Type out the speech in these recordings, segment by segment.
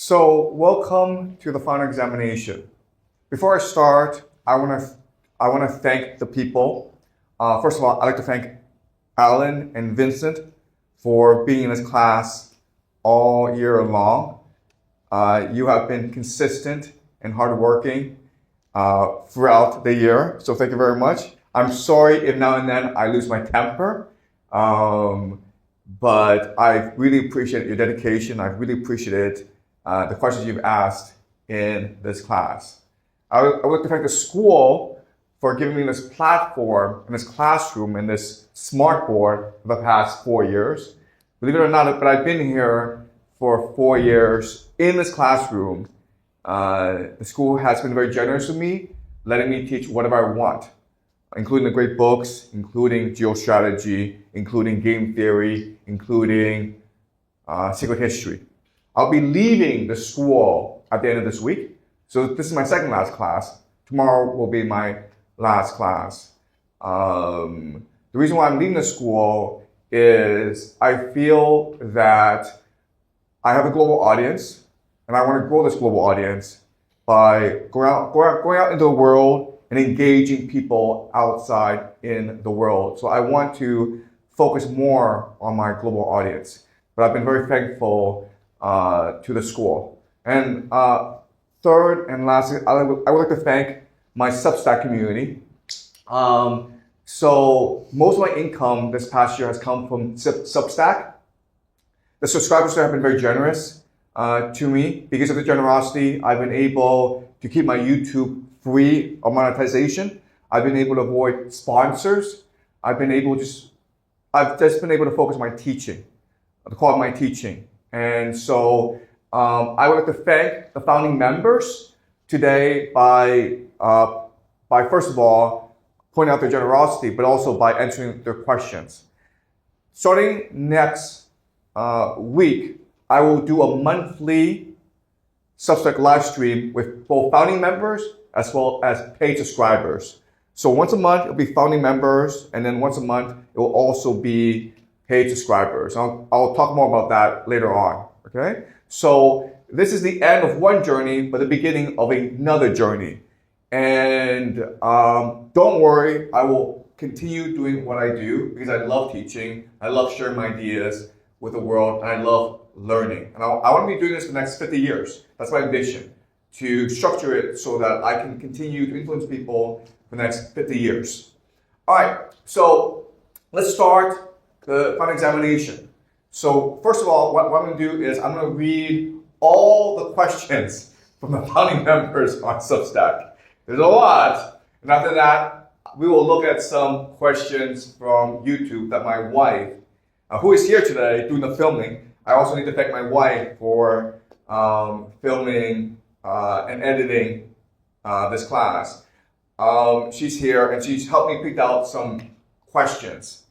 So, welcome to the final examination. Before I start, I want to thank the people. First of all, I'd like to thank Alan and Vincent for being in this class all year long. You have been consistent and hardworking throughout the year, so thank you very much. I'm sorry if now and then I lose my temper, but I really appreciate your dedication. I really appreciate the questions you've asked in this class. I would like to thank the school for giving me this platform and this classroom and this smartboard for the past 4 years. Believe it or not, but I've been here for 4 years in this classroom. The school has been very generous with me, letting me teach whatever I want, including the great books, including geostrategy, including game theory, including secret history. I'll be leaving the school at the end of this week. So this is my second last class. Tomorrow will be my last class. The reason why I'm leaving the school is I feel that I have a global audience, and I want to grow this global audience by going out into the world and engaging people outside in the world. So I want to focus more on my global audience. But I've been very thankful to the school. And third and lastly, I would like to thank my Substack community. So most of my income this past year has come from Substack. The subscribers have been very generous to me. Because of the generosity, I've been able to keep my YouTube free of monetization. I've been able to avoid sponsors. I've just been able to focus on my teaching, the quality of my teaching. And so I would like to thank the founding members today by first of all, pointing out their generosity, but also by answering their questions. Starting next week, I will do a monthly Substack live stream with both founding members as well as paid subscribers. So once a month, it'll be founding members, and then once a month, it will also be paid subscribers. I'll talk more about that later on, okay? So this is the end of one journey, but the beginning of another journey. And don't worry, I will continue doing what I do because I love teaching, I love sharing my ideas with the world, and I love learning. And I want to be doing this for the next 50 years. That's my ambition, to structure it so that I can continue to influence people for the next 50 years. All right, so let's start the final examination. So first of all, what I'm going to do is I'm going to read all the questions from the founding members on Substack. There's a lot. And after that, we will look at some questions from YouTube that my wife, who is here today doing the filming. I also need to thank my wife for filming and editing this class. She's here and she's helped me pick out some questions.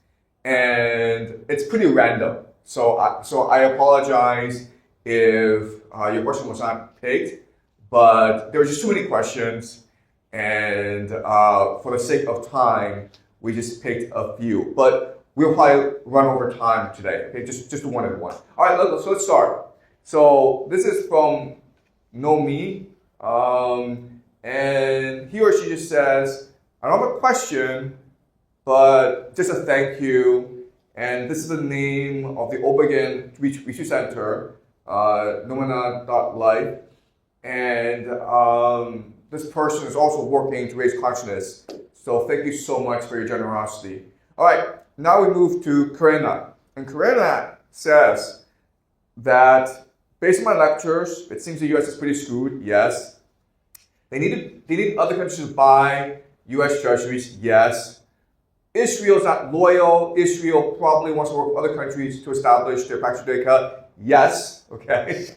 And it's pretty random. So I apologize if your question was not picked, but there were just too many questions. And for the sake of time, we just picked a few. But we'll probably run over time today. Okay, just one at one. All right, so let's start. So this is from Nomi, and he or she just says, I don't have a question, but just a thank you. And this is the name of the Obergen Retreat Center, nomina.life. And this person is also working to raise consciousness. So thank you so much for your generosity. All right, now we move to Karina. And Karina says that based on my lectures, it seems the US is pretty screwed. Yes. They need other countries to buy US treasuries. Yes. Israel's not loyal. Israel probably wants to work with other countries to establish their Pax Judaica. Yes. Okay.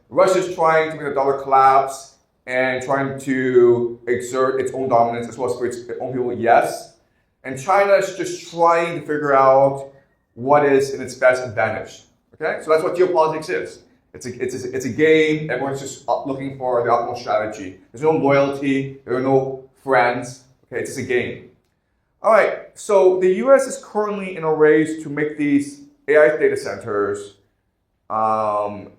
Russia's trying to make the dollar collapse and trying to exert its own dominance as well as for its own people. Yes. And China is just trying to figure out what is in its best advantage. Okay. So that's what geopolitics is. It's a game. Everyone's just looking for the optimal strategy. There's no loyalty. There are no friends. Okay, it's just a game. All right, so the US is currently in a race to make these AI data centers and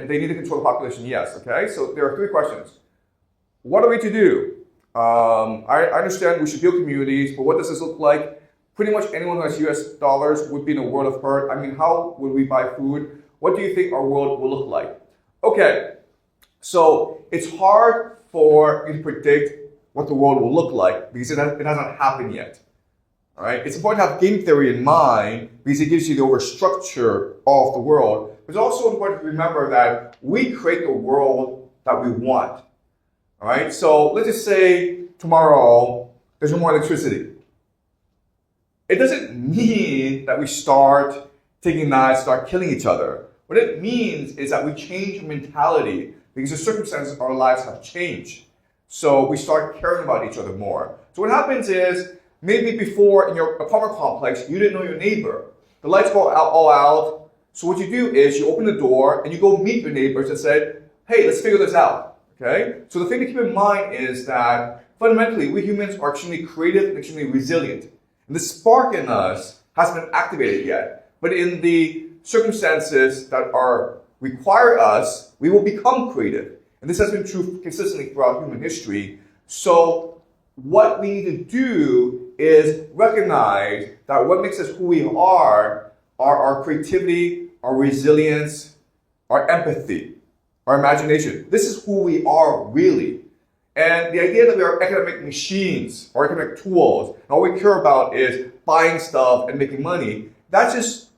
they need to control the population, yes, okay? So there are three questions. What are we to do? I understand we should build communities, but what does this look like? Pretty much anyone who has US dollars would be in a world of hurt. I mean, how would we buy food? What do you think our world will look like? Okay, so it's hard for you to predict what the world will look like because it hasn't happened yet. All right? It's important to have game theory in mind because it gives you the overstructure of the world. But it's also important to remember that we create the world that we want. All right? So let's just say tomorrow there's no more electricity. It doesn't mean that we start taking knives, start killing each other. What it means is that we change our mentality because the circumstances of our lives have changed. So we start caring about each other more. So what happens is, maybe before in your apartment complex, you didn't know your neighbor. The lights go all out. So what you do is you open the door and you go meet your neighbors and say, hey, let's figure this out. Okay? So the thing to keep in mind is that fundamentally, we humans are extremely creative and extremely resilient. And the spark in us hasn't been activated yet. But in the circumstances that require us, we will become creative. And this has been true consistently throughout human history. So what we need to do is recognize that what makes us who we are our creativity, our resilience, our empathy, our imagination. This is who we are really. And the idea that we are economic machines or economic tools, and all we care about is buying stuff and making money, that's just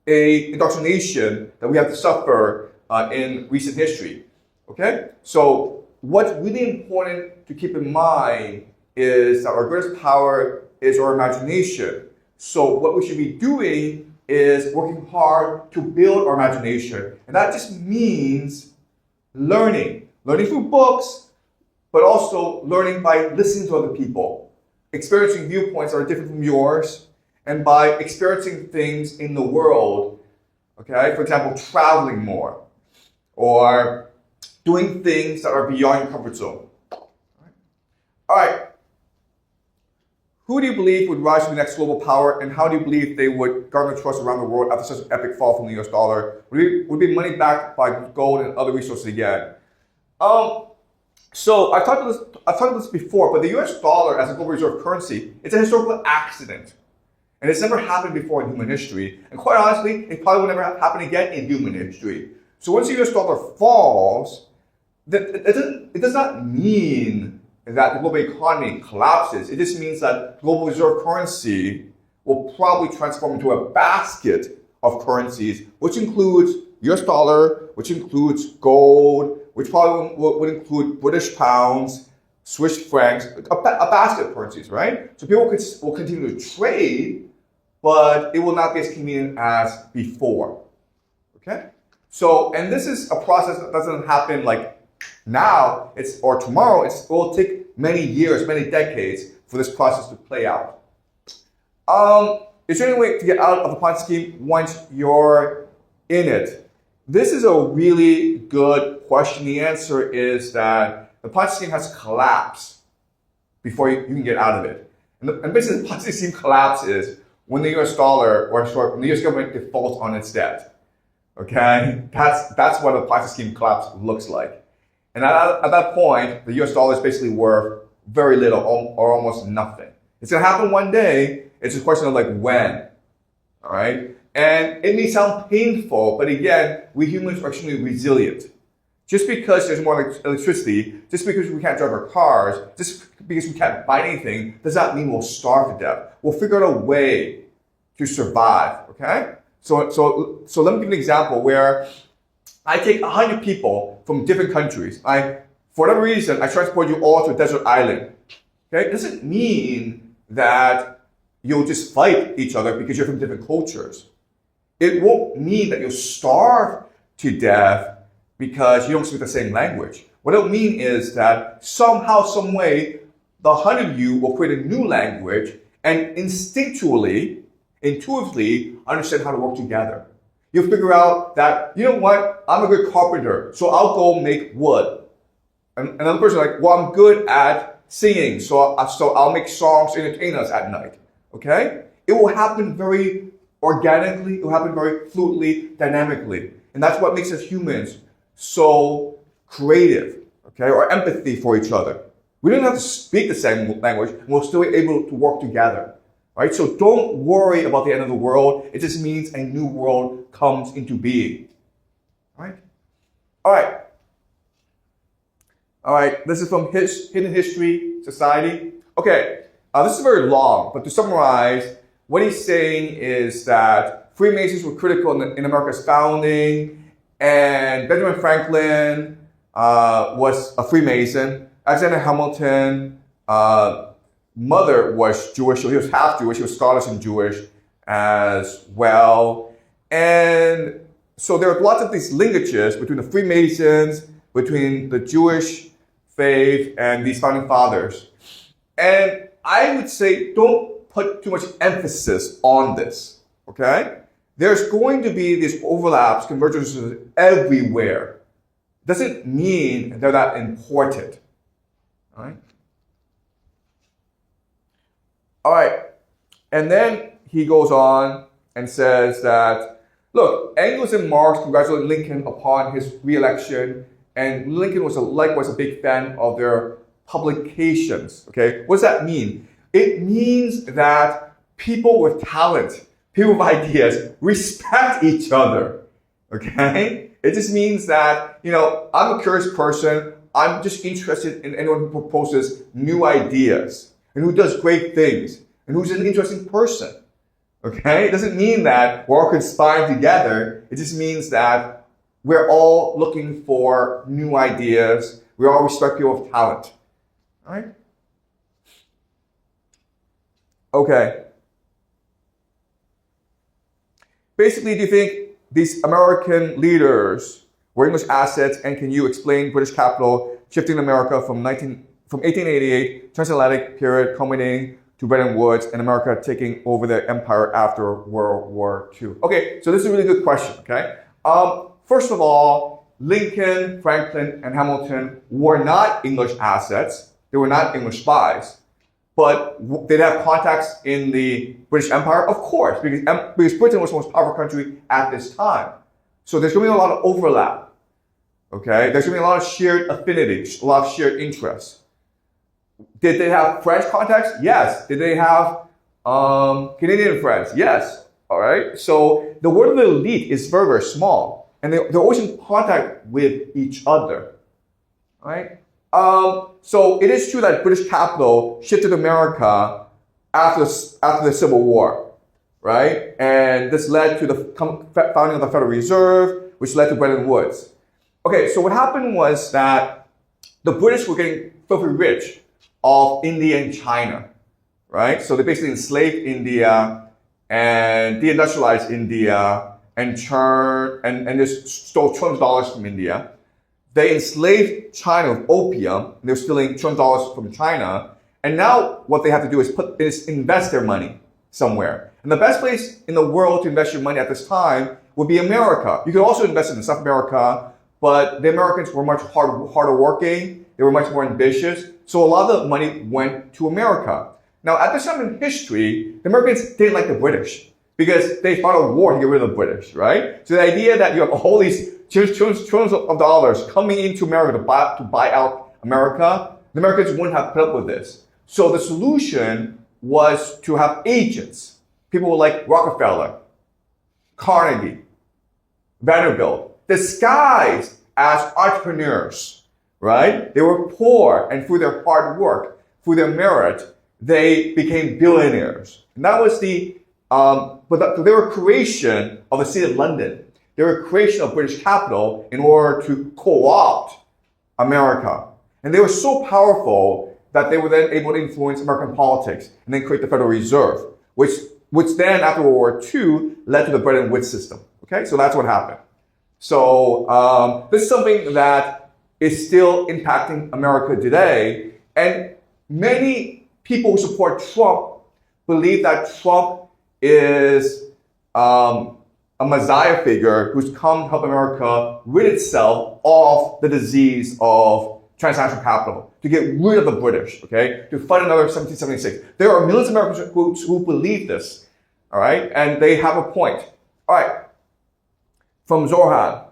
an indoctrination that we have to suffer in recent history. Okay? So what's really important to keep in mind is that our greatest power is our imagination. So what we should be doing is working hard to build our imagination. And that just means learning. Learning through books, but also learning by listening to other people, experiencing viewpoints that are different from yours, and by experiencing things in the world. Okay? For example, traveling more, or doing things that are beyond your comfort zone. All right. Who do you believe would rise to the next global power, and how do you believe they would garner trust around the world after such an epic fall from the US dollar? Would be money backed by gold and other resources again? So I've talked about this before, but the US dollar as a global reserve currency, it's a historical accident. And it's never happened before in human history. And quite honestly, it probably will never happen again in human history. So once the US dollar falls, it does not mean that the global economy collapses. It just means that global reserve currency will probably transform into a basket of currencies, which includes US dollar, which includes gold, which probably would include British pounds, Swiss francs, a basket of currencies, right? So people will continue to trade, but it will not be as convenient as before, okay? So, and this is a process that doesn't happen like now, or tomorrow. It will take many years, many decades for this process to play out. Is there any way to get out of the Ponzi scheme once you're in it? This is a really good question. The answer is that the Ponzi scheme has to collapse before you can get out of it. And basically, the Ponzi scheme collapses when the US dollar, when the US government defaults on its debt. Okay? That's what a Ponzi scheme collapse looks like. And at that point, the US dollar is basically worth very little or almost nothing. It's going to happen one day. It's a question of like when. All right? And it may sound painful, but again, we humans are extremely resilient. Just because there's more electricity, just because we can't drive our cars, just because we can't buy anything, does not mean we'll starve to death. We'll figure out a way to survive, okay? So let me give you an example where I take 100 people from different countries. For whatever reason, I transport you all to a desert island. Okay? It doesn't mean that you'll just fight each other because you're from different cultures. It won't mean that you'll starve to death because you don't speak the same language. What it'll mean is that somehow, some way, the 100 of you will create a new language and instinctually, intuitively understand how to work together. You'll figure out that, you know what, I'm a good carpenter, so I'll go make wood. And another person like, well, I'm good at singing, so I'll make songs to entertain us at night. Okay? It will happen very organically, it will happen very fluidly, dynamically. And that's what makes us humans so creative, okay, or empathy for each other. We don't have to speak the same language, and we're still able to work together, right? So don't worry about the end of the world. It just means a new world comes into being, right? All right. All right, this is from Hidden History Society. Okay, this is very long, but to summarize, what he's saying is that Freemasons were critical in America's founding, and Benjamin Franklin was a Freemason. Alexander Hamilton, mother was Jewish, so he was half Jewish, he was Scottish and Jewish as well. And so there are lots of these linkages between the Freemasons, between the Jewish faith and these founding fathers. And I would say don't put too much emphasis on this, okay? There's going to be these overlaps, convergences everywhere. Doesn't mean they're not important, all right? All right, and then he goes on and says that, look, Engels and Marx congratulated Lincoln upon his re-election, and Lincoln was likewise a big fan of their publications, okay? What does that mean? It means that people with talent, people with ideas, respect each other, okay? It just means that, you know, I'm a curious person. I'm just interested in anyone who proposes new ideas and who does great things and who's an interesting person, okay? It doesn't mean that we're all conspiring together. It just means that we're all looking for new ideas. We all respect people with talent, all right? Okay. Basically, do you think these American leaders were English assets, and can you explain British capital shifting America from 1888 transatlantic period culminating to Bretton Woods and America taking over the empire after World War II? Okay, so this is a really good question, okay? First of all, Lincoln, Franklin, and Hamilton were not English assets. They were not English spies. But did they have contacts in the British Empire? Of course, because Britain was the most powerful country at this time. So there's going to be a lot of overlap, okay? There's going to be a lot of shared affinities, a lot of shared interests. Did they have French contacts? Yes. Did they have Canadian friends? Yes, all right? So the world of the elite is very, very small, and they're always in contact with each other, all right? So it is true that British capital shifted to America after the Civil War, right? And this led to the founding of the Federal Reserve, which led to Bretton Woods. Okay, so what happened was that the British were getting filthy rich off India and China, right? So they basically enslaved India and deindustrialized India and just stole trillions of dollars from India. They enslaved China with opium, and they were stealing trillions of dollars from China. And now what they have to do is invest their money somewhere. And the best place in the world to invest your money at this time would be America. You could also invest in South America, but the Americans were much harder working. They were much more ambitious. So a lot of the money went to America. Now, at this time in history, the Americans didn't like the British because they fought a war to get rid of the British, right? So the idea that you have all these trillions of dollars coming into America to buy out America, the Americans wouldn't have put up with this. So the solution was to have agents, people like Rockefeller, Carnegie, Vanderbilt, disguised as entrepreneurs, right? They were poor, and through their hard work, through their merit, they became billionaires. And that was they were a creation of the city of London. They were a creation of British capital in order to co-opt America. And they were so powerful that they were then able to influence American politics and then create the Federal Reserve, which then, after World War II, led to the Bretton Woods system. Okay, so that's what happened. So this is something that is still impacting America today. And many people who support Trump believe that Trump is a messiah figure who's come to help America rid itself of the disease of transnational capital, to get rid of the British, okay, to fight another 1776. There are millions of Americans who believe this. All right, and they have a point. All right, from Zoran.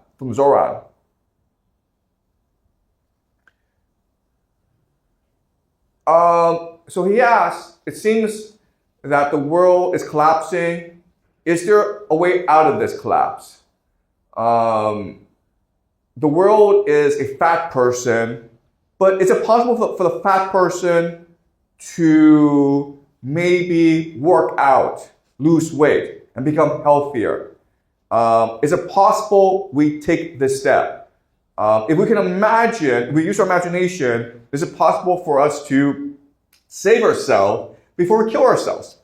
So he asks, it seems that the world is collapsing. Is there a way out of this collapse? The world is a fat person, but is it possible for the fat person to maybe work out, lose weight, and become healthier? Is it possible we take this step? If we can imagine, if we use our imagination, is it possible for us to save ourselves before we kill ourselves?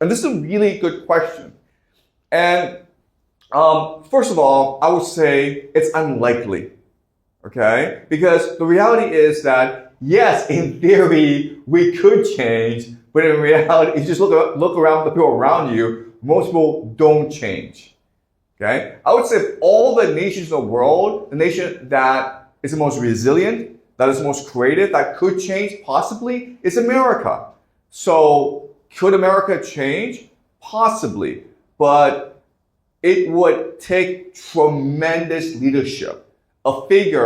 And this is a really good question. And first of all, I would say it's unlikely, okay? Because the reality is that, yes, in theory, we could change, but in reality, if you just look around the people around you, most people don't change, okay? I would say of all the nations in the world, the nation that is the most resilient, that is the most creative, that could change possibly, is America. So could America change? Possibly, but it would take tremendous leadership. A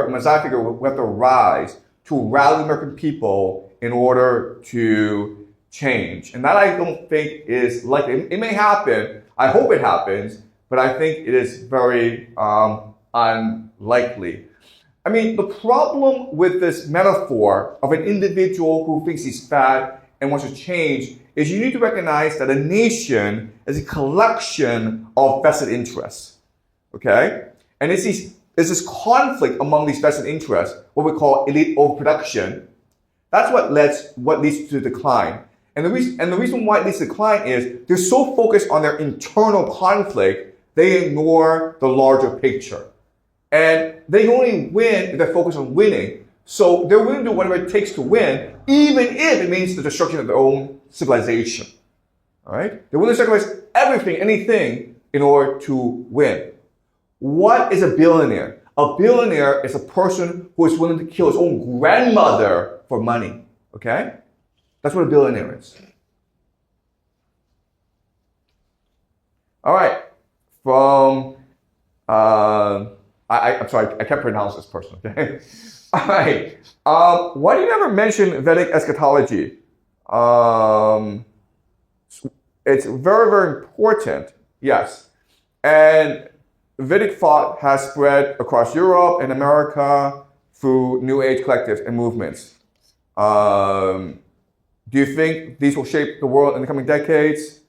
Messiah figure would have to rise to rally the American people in order to change. And that I don't think is likely. It may happen. I hope it happens, but I think it is very unlikely. I mean, the problem with this metaphor of an individual who thinks he's fat and wants to change is you need to recognize that a nation is a collection of vested interests, okay? And it's this conflict among these vested interests, what we call elite overproduction. That's what leads to decline. And the reason why it leads to decline is they're so focused on their internal conflict, they ignore the larger picture. And they only win if they're focused on winning. So they're willing to do whatever it takes to win, even if it means the destruction of their own civilization. All right? They're willing to sacrifice everything, anything, in order to win. What is a billionaire? A billionaire is a person who is willing to kill his own grandmother for money. Okay? That's what a billionaire is. All right. From, I'm sorry, I can't pronounce this person. Okay? All right. Why do you never mention Vedic eschatology? It's very, very important. Yes. And Vedic thought has spread across Europe and America through New Age collectives and movements. Do you think these will shape the world in the coming decades?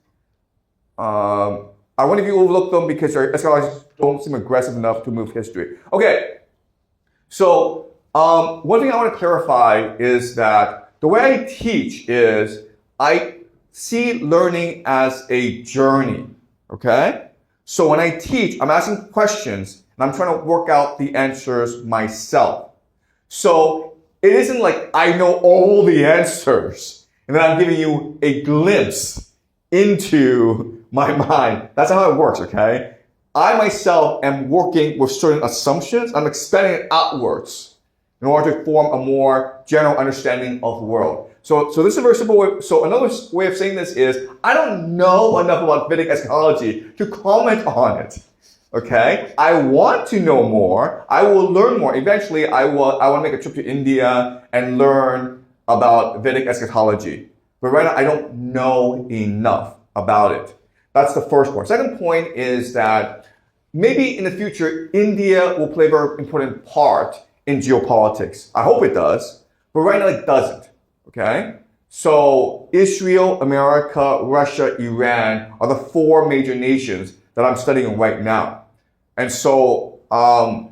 I wonder if you overlook them because your eschatologists don't seem aggressive enough to move history. Okay. So, one thing I want to clarify is that the way I teach is I see learning as a journey, okay? So when I teach, I'm asking questions and I'm trying to work out the answers myself. So it isn't like I know all the answers and then I'm giving you a glimpse into my mind. That's not how it works, okay? I myself am working with certain assumptions. I'm expanding it outwards in order to form a more general understanding of the world. So this is a very simple way. So another way of saying this is, I don't know enough about Vedic eschatology to comment on it. Okay? I want to know more. I will learn more. Eventually, I want to make a trip to India and learn about Vedic eschatology. But right now, I don't know enough about it. That's the first point. Second point is that maybe in the future, India will play a very important part in geopolitics. I hope it does, but right now it doesn't, okay? So Israel, America, Russia, Iran are the four major nations that I'm studying right now. And so I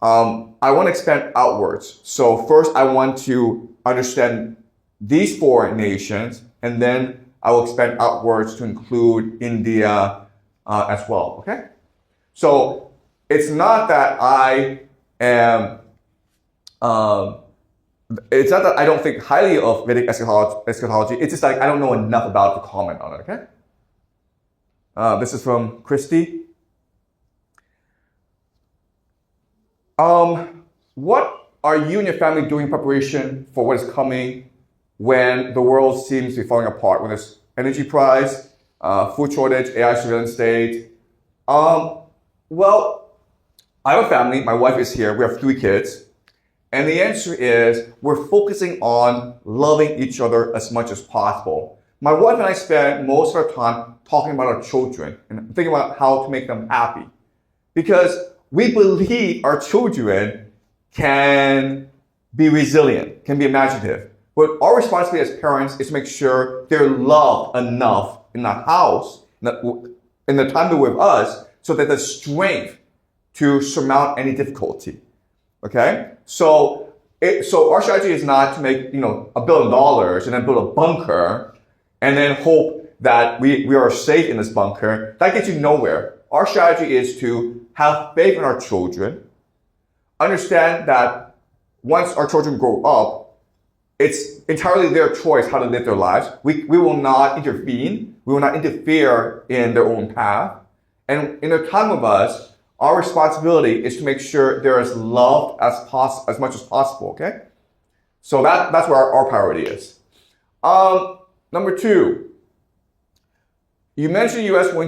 want to expand outwards. So first I want to understand these four nations, and then I will expand outwards to include India as well, okay? So it's not that I am it's not that I don't think highly of Vedic eschatology. It's just like I don't know enough about it to comment on it, okay? This is from Christy. What are you and your family doing in preparation for what is coming when the world seems to be falling apart? When there's energy price, food shortage, AI surveillance state. Well, I have a family. My wife is here. We have 3 kids. And the answer is we're focusing on loving each other as much as possible. My wife and I spend most of our time talking about our children and thinking about how to make them happy. Because we believe our children can be resilient, can be imaginative. But our responsibility as parents is to make sure they're loved enough in the house, in the time they're with us, so that there's strength to surmount any difficulty. Okay? So our strategy is not to make, $1 billion and then build a bunker and then hope that we are safe in this bunker. That gets you nowhere. Our strategy is to have faith in our children, understand that once our children grow up, it's entirely their choice how to live their lives. We will not intervene. We will not interfere in their own path. And in their time with us, our responsibility is to make sure they're as loved as much as possible, okay? So that's where our priority is. Number 2, you mentioned the U.S. will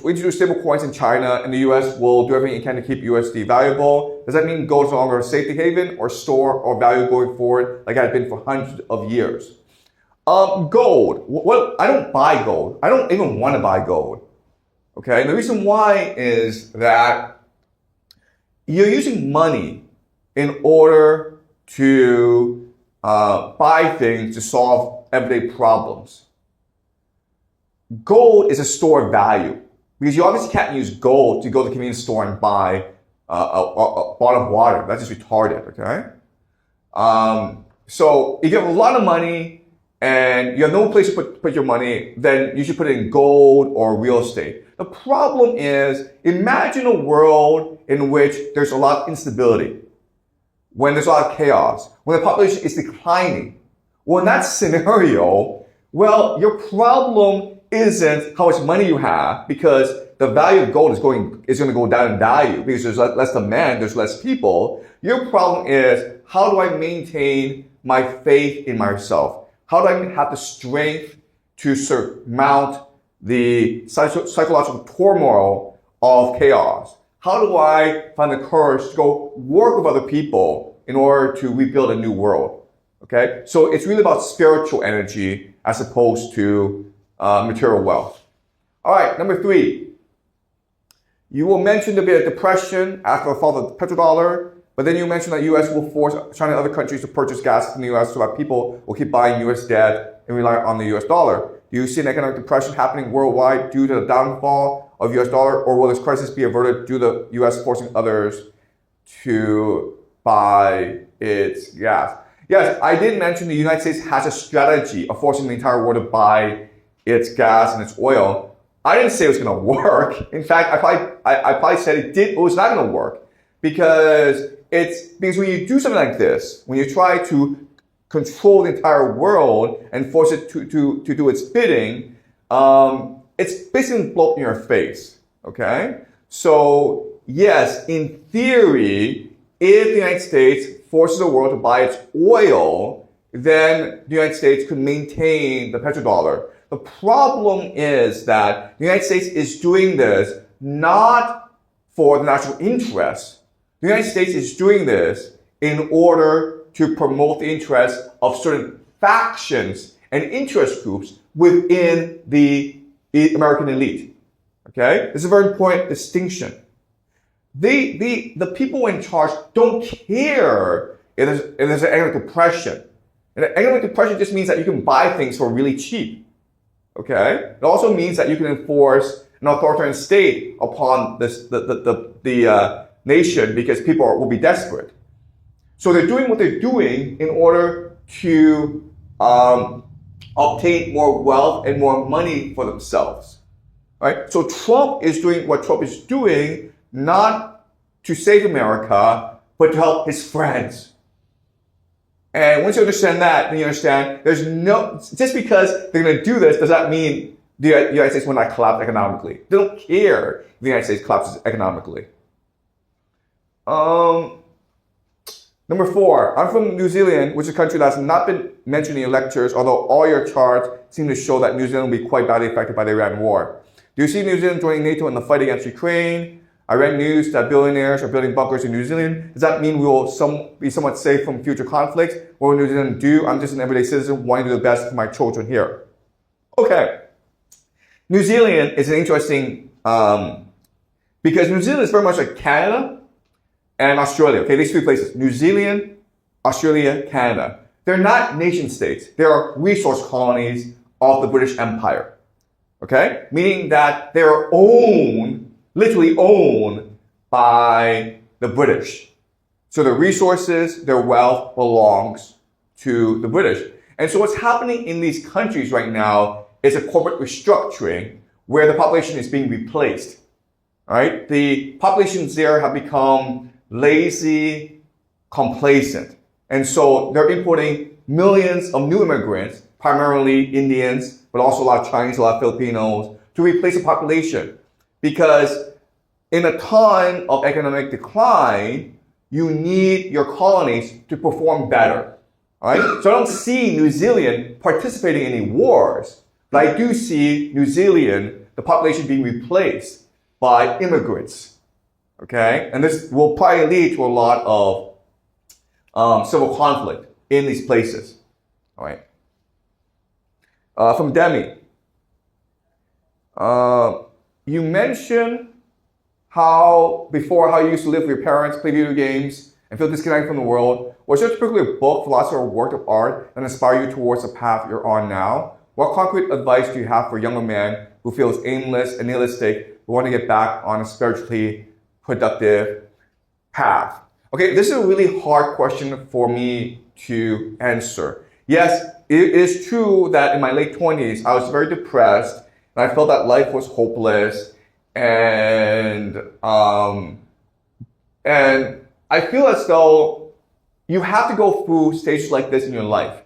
introduce stable coins in China, and the U.S. will do everything it can to keep USD valuable. Does that mean gold is no longer a safety haven or store or value going forward like it has been for hundreds of years? Gold. Well, I don't buy gold. I don't even want to buy gold. Okay, and the reason why is that you're using money in order to buy things to solve everyday problems. Gold is a store of value because you obviously can't use gold to go to the convenience store and buy a bottle of water. That's just retarded, okay? So if you have a lot of money and you have no place to put your money, then you should put it in gold or real estate. The problem is, imagine a world in which there's a lot of instability, when there's a lot of chaos, when the population is declining. Well, in that scenario, well, your problem isn't how much money you have, because the value of gold is going to go down in value because there's less demand, there's less people. Your problem is, how do I maintain my faith in myself? How do I have the strength to surmount the psychological turmoil of chaos? How do I find the courage to go work with other people in order to rebuild a new world? Okay, so it's really about spiritual energy as opposed to material wealth. All right, number 3. You will mention there'll be a depression after the fall of the petrodollar, but then you mentioned that U.S. will force China and other countries to purchase gas from the U.S. so that people will keep buying U.S. debt and rely on the U.S. dollar. Do you see an economic depression happening worldwide due to the downfall of U.S. dollar, or will this crisis be averted due to the U.S. forcing others to buy its gas? Yes, I did mention the United States has a strategy of forcing the entire world to buy its gas and its oil. I didn't say it was going to work. In fact, I probably said it was not going to work because when you do something like this, when you try to control the entire world and force it to do its bidding, it's basically blow up in your face, okay? So yes, in theory, if the United States forces the world to buy its oil, then the United States could maintain the petrodollar. The problem is that the United States is doing this not for the national interest. The United States is doing this in order to promote the interests of certain factions and interest groups within the American elite. Okay? This is a very important distinction. The people in charge don't care if there's an economic depression. And economic depression just means that you can buy things for really cheap. Okay? It also means that you can enforce an authoritarian state upon the nation because people will be desperate. So they're doing what they're doing in order to obtain more wealth and more money for themselves. Right? So Trump is doing what Trump is doing not to save America, but to help his friends. And once you understand that, then you understand just because they're going to do this, does that mean the United States will not collapse economically? They don't care if the United States collapses economically. Number 4, I'm from New Zealand, which is a country that's not been mentioned in your lectures, although all your charts seem to show that New Zealand will be quite badly affected by the Iran war. Do you see New Zealand joining NATO in the fight against Ukraine? I read news that billionaires are building bunkers in New Zealand. Does that mean we will be somewhat safe from future conflicts? What will New Zealand do? I'm just an everyday citizen wanting to do the best for my children here. Okay. New Zealand is an interesting, because New Zealand is very much like Canada and Australia. Okay, these 3 places. New Zealand, Australia, Canada. They're not nation states. They are resource colonies of the British Empire. Okay? Meaning that they're owned, literally owned by the British. So their resources, their wealth belongs to the British. And so what's happening in these countries right now is a corporate restructuring where the population is being replaced. All right? The populations there have become lazy, complacent. And so they're importing millions of new immigrants, primarily Indians, but also a lot of Chinese, a lot of Filipinos, to replace the population. Because in a time of economic decline, you need your colonies to perform better. All right? So I don't see New Zealand participating in any wars, but I do see New Zealand, the population being replaced by immigrants. Okay? And this will probably lead to a lot of civil conflict in these places. All right? From Demi. You mentioned how you used to live with your parents, play video games, and feel disconnected from the world. Was there particularly a book, philosophy, or work of art that inspired you towards the path you're on now? What concrete advice do you have for a younger man who feels aimless and nihilistic, who want to get back on a spiritually productive path? Okay, this is a really hard question for me to answer. Yes, it is true that in my late 20s, I was very depressed, and I felt that life was hopeless, and I feel as though you have to go through stages like this in your life.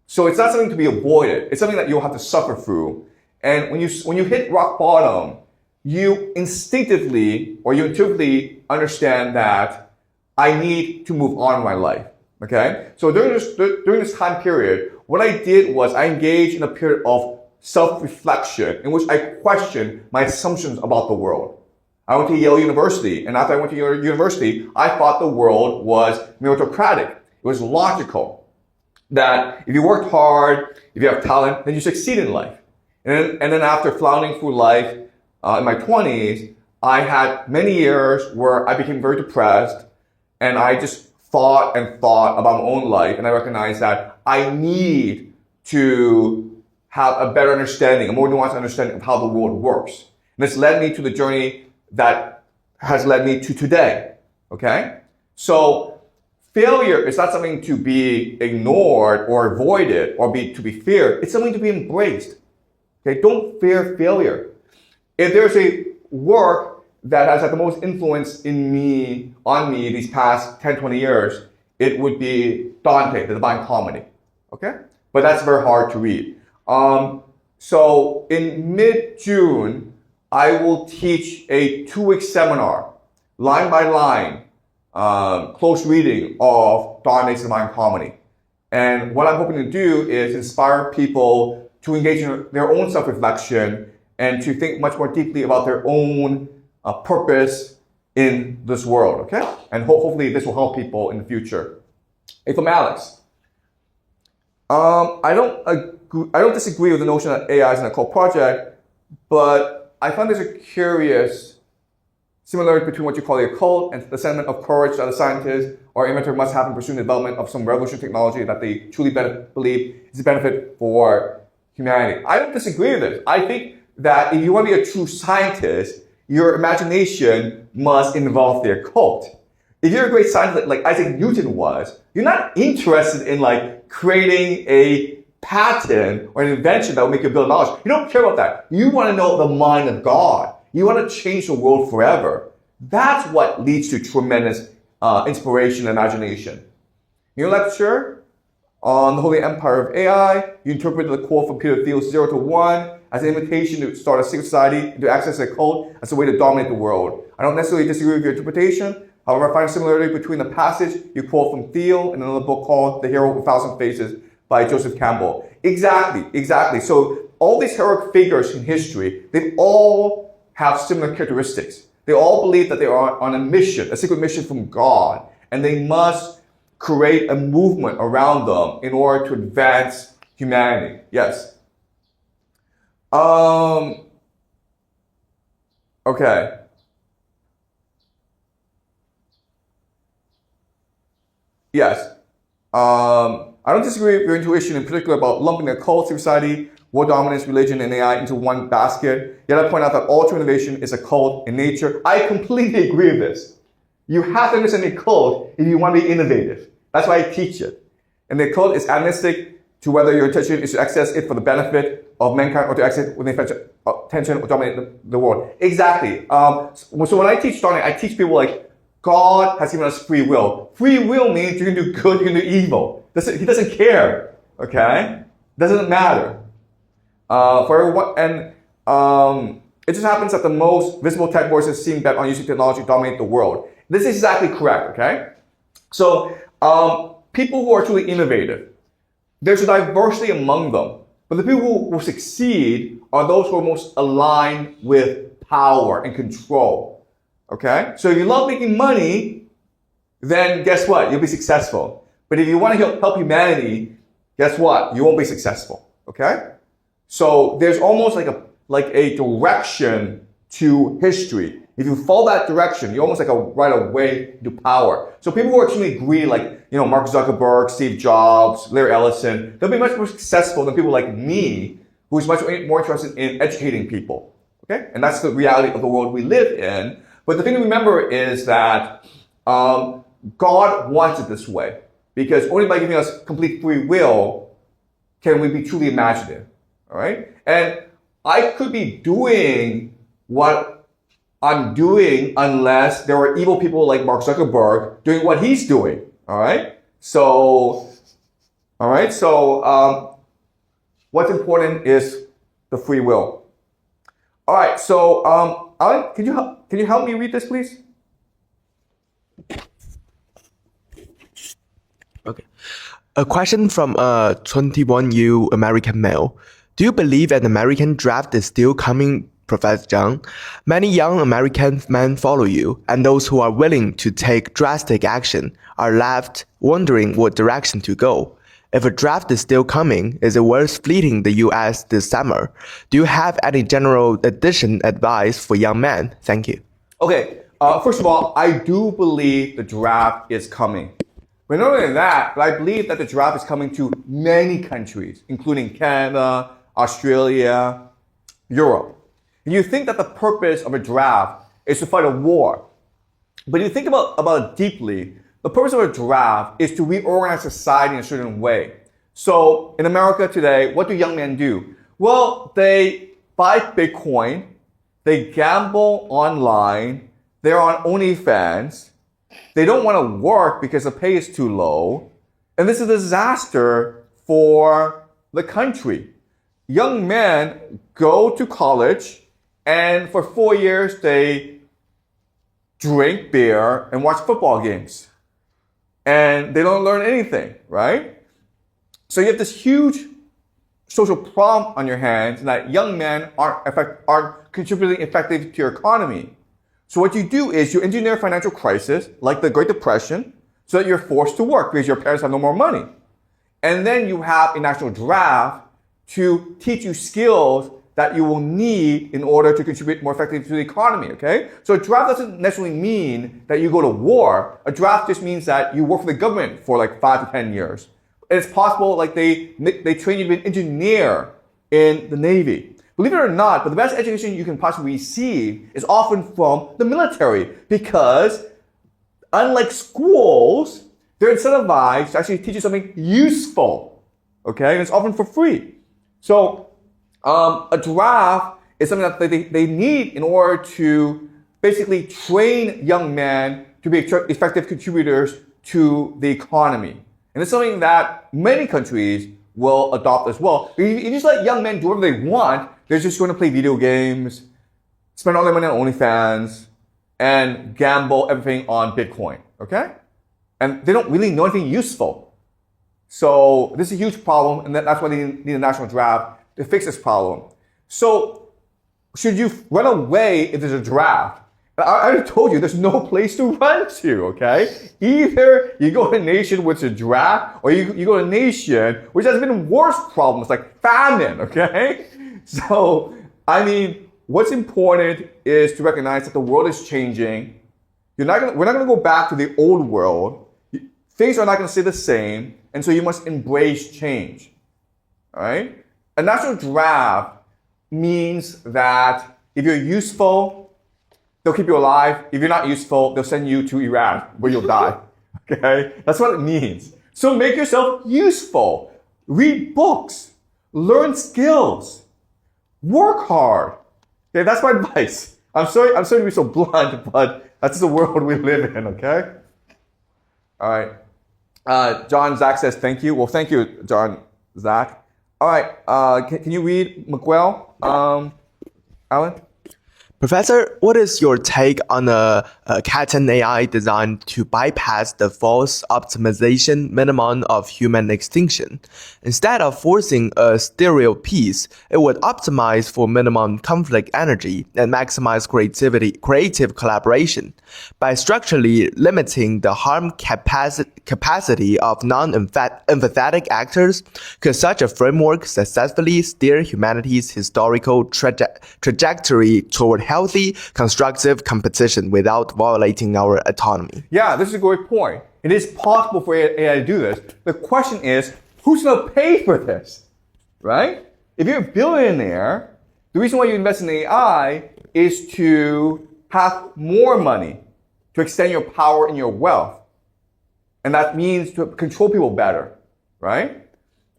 So it's not something to be avoided. It's something that you'll have to suffer through. And when you hit rock bottom, you instinctively or you intuitively understand that I need to move on in my life. Okay? So during this time period, what I did was I engaged in a period of self-reflection in which I questioned my assumptions about the world. I went to Yale University, and after I went to Yale University, I thought the world was meritocratic. It was logical. That if you worked hard, if you have talent, then you succeed in life. And then after floundering through life in my 20s, I had many years where I became very depressed, and I just thought about my own life, and I recognized that I need to have a better understanding, a more nuanced understanding of how the world works. And this led me to the journey that has led me to today. Okay? So failure is not something to be ignored or avoided or to be feared. It's something to be embraced. Okay? Don't fear failure. If there's a work that has had the most influence on me these past 10, 20 years, it would be Dante, the Divine Comedy. Okay? But that's very hard to read. So in mid-June, I will teach a 2-week seminar, line by line, close reading of Dante's Divine Comedy. And what I'm hoping to do is inspire people to engage in their own self-reflection and to think much more deeply about their own purpose in this world, okay? And hopefully this will help people in the future. Hey, from Alex. I don't disagree with the notion that AI is an occult project, but I find there's a curious similarity between what you call the occult and the sentiment of courage that a scientist or inventor must have in pursuing the development of some revolutionary technology that they truly believe is a benefit for humanity. I don't disagree with this. I think that if you want to be a true scientist, your imagination must involve the occult. If you're a great scientist like Isaac Newton was, you're not interested in creating a patent or an invention that will make you $1 billion. You don't care about that. You want to know the mind of God. You want to change the world forever. That's what leads to tremendous inspiration and imagination. In your lecture on the Holy Empire of AI, you interpreted the quote from Peter Thiel's 0 to 1 as an invitation to start a secret society and to access the occult as a way to dominate the world. I don't necessarily disagree with your interpretation. However, I find a similarity between the passage you quote from Theo and another book called The Hero with 1,000 Faces by Joseph Campbell. Exactly. So all these heroic figures in history, they all have similar characteristics. They all believe that they are on a mission, a secret mission from God, and they must create a movement around them in order to advance humanity. Yes. Okay. Yes. I don't disagree with your intuition in particular about lumping the cult, society, world dominance, religion, and AI into one basket. Yet I point out that all true innovation is a cult in nature. I completely agree with this. You have to understand a cult if you want to be innovative. That's why I teach it. And the cult is agnostic to whether your intention is to access it for the benefit of mankind or to access it with the intention or dominate the world. Exactly. So when I teach starting, I teach people like, God has given us free will. Free will means you can do good, you can do evil. He doesn't care, okay? Doesn't matter. For everyone, and it just happens that the most visible tech voices seem bent on using technology to dominate the world. This is exactly correct, okay? So people who are truly innovative, there's a diversity among them. But the people who will succeed are those who are most aligned with power and control. Okay? So if you love making money, then guess what? You'll be successful. But if you want to help humanity, guess what? You won't be successful. Okay? So there's almost like a direction to history. If you follow that direction, you almost like a right away to power. So people who actually agree, like, Mark Zuckerberg, Steve Jobs, Larry Ellison, they'll be much more successful than people like me, who's much more interested in educating people. Okay? And that's the reality of the world we live in. But the thing to remember is that God wants it this way. Because only by giving us complete free will can we be truly imaginative. All right? And I could be doing what I'm doing unless there are evil people like Mark Zuckerberg doing what he's doing. All right? So what's important is the free will. All right, so Alan, can you help me read this, please? Okay. A question from a 21U American male. Do you believe an American draft is still coming, Professor Jiang? Many young American men follow you, and those who are willing to take drastic action are left wondering what direction to go. If a draft is still coming, is it worth fleeing the US this summer? Do you have any general edition advice for young men? Thank you. Okay, first of all, I do believe the draft is coming. But not only that, but I believe that the draft is coming to many countries, including Canada, Australia, Europe. And you think that the purpose of a draft is to fight a war. But you think about it deeply, the purpose of a draft is to reorganize society in a certain way. So in America today, what do young men do? Well, they buy Bitcoin, they gamble online, they're on OnlyFans, they don't want to work because the pay is too low, and this is a disaster for the country. Young men go to college, and for 4 years they drink beer and watch football games. And they don't learn anything, right? So you have this huge social problem on your hands that young men aren't contributing effectively to your economy. So what you do is you engineer a financial crisis, like the Great Depression, so that you're forced to work because your parents have no more money. And then you have a national draft to teach you skills that you will need in order to contribute more effectively to the economy, okay? So a draft doesn't necessarily mean that you go to war. A draft just means that you work for the government for like 5 to 10 years. And it's possible like they train you to be an engineer in the Navy. Believe it or not, but the best education you can possibly receive is often from the military because unlike schools, they're incentivized to actually teach you something useful, okay? And it's often for free. So a draft is something that they need in order to basically train young men to be effective contributors to the economy. And it's something that many countries will adopt as well. If you just let young men do whatever they want, they're just going to play video games, spend all their money on OnlyFans, and gamble everything on Bitcoin, okay? And they don't really know anything useful. So this is a huge problem, and that's why they need a national draft to fix this problem. So should you run away if there's a draft? I already told you there's no place to run to, okay? Either you go to a nation with a draft, or you go to a nation which has even worse problems like famine, okay? So, I mean, what's important is to recognize that the world is changing. We're not gonna go back to the old world. Things are not gonna stay the same, and so you must embrace change, all right? A national draft means that if you're useful, they'll keep you alive. If you're not useful, they'll send you to Iran where you'll die. Okay? That's what it means. So make yourself useful. Read books. Learn skills. Work hard. Okay, that's my advice. I'm sorry to be so blunt, but that's just the world we live in, okay? All right. John Zach says thank you. Well, thank you, John Zach. All right. Can you read Miguel, Alan? Professor, what is your take on a Katten AI designed to bypass the false optimization minimum of human extinction? Instead of forcing a stereo piece, it would optimize for minimum conflict energy and maximize creative collaboration. By structurally limiting the harm capacity of non-empathetic actors, could such a framework successfully steer humanity's historical trajectory toward healthy, constructive competition without violating our autonomy? Yeah, this is a great point. It is possible for AI to do this. The question is, who's going to pay for this, right? If you're a billionaire, the reason why you invest in AI is to have more money, to extend your power and your wealth. And that means to control people better, right?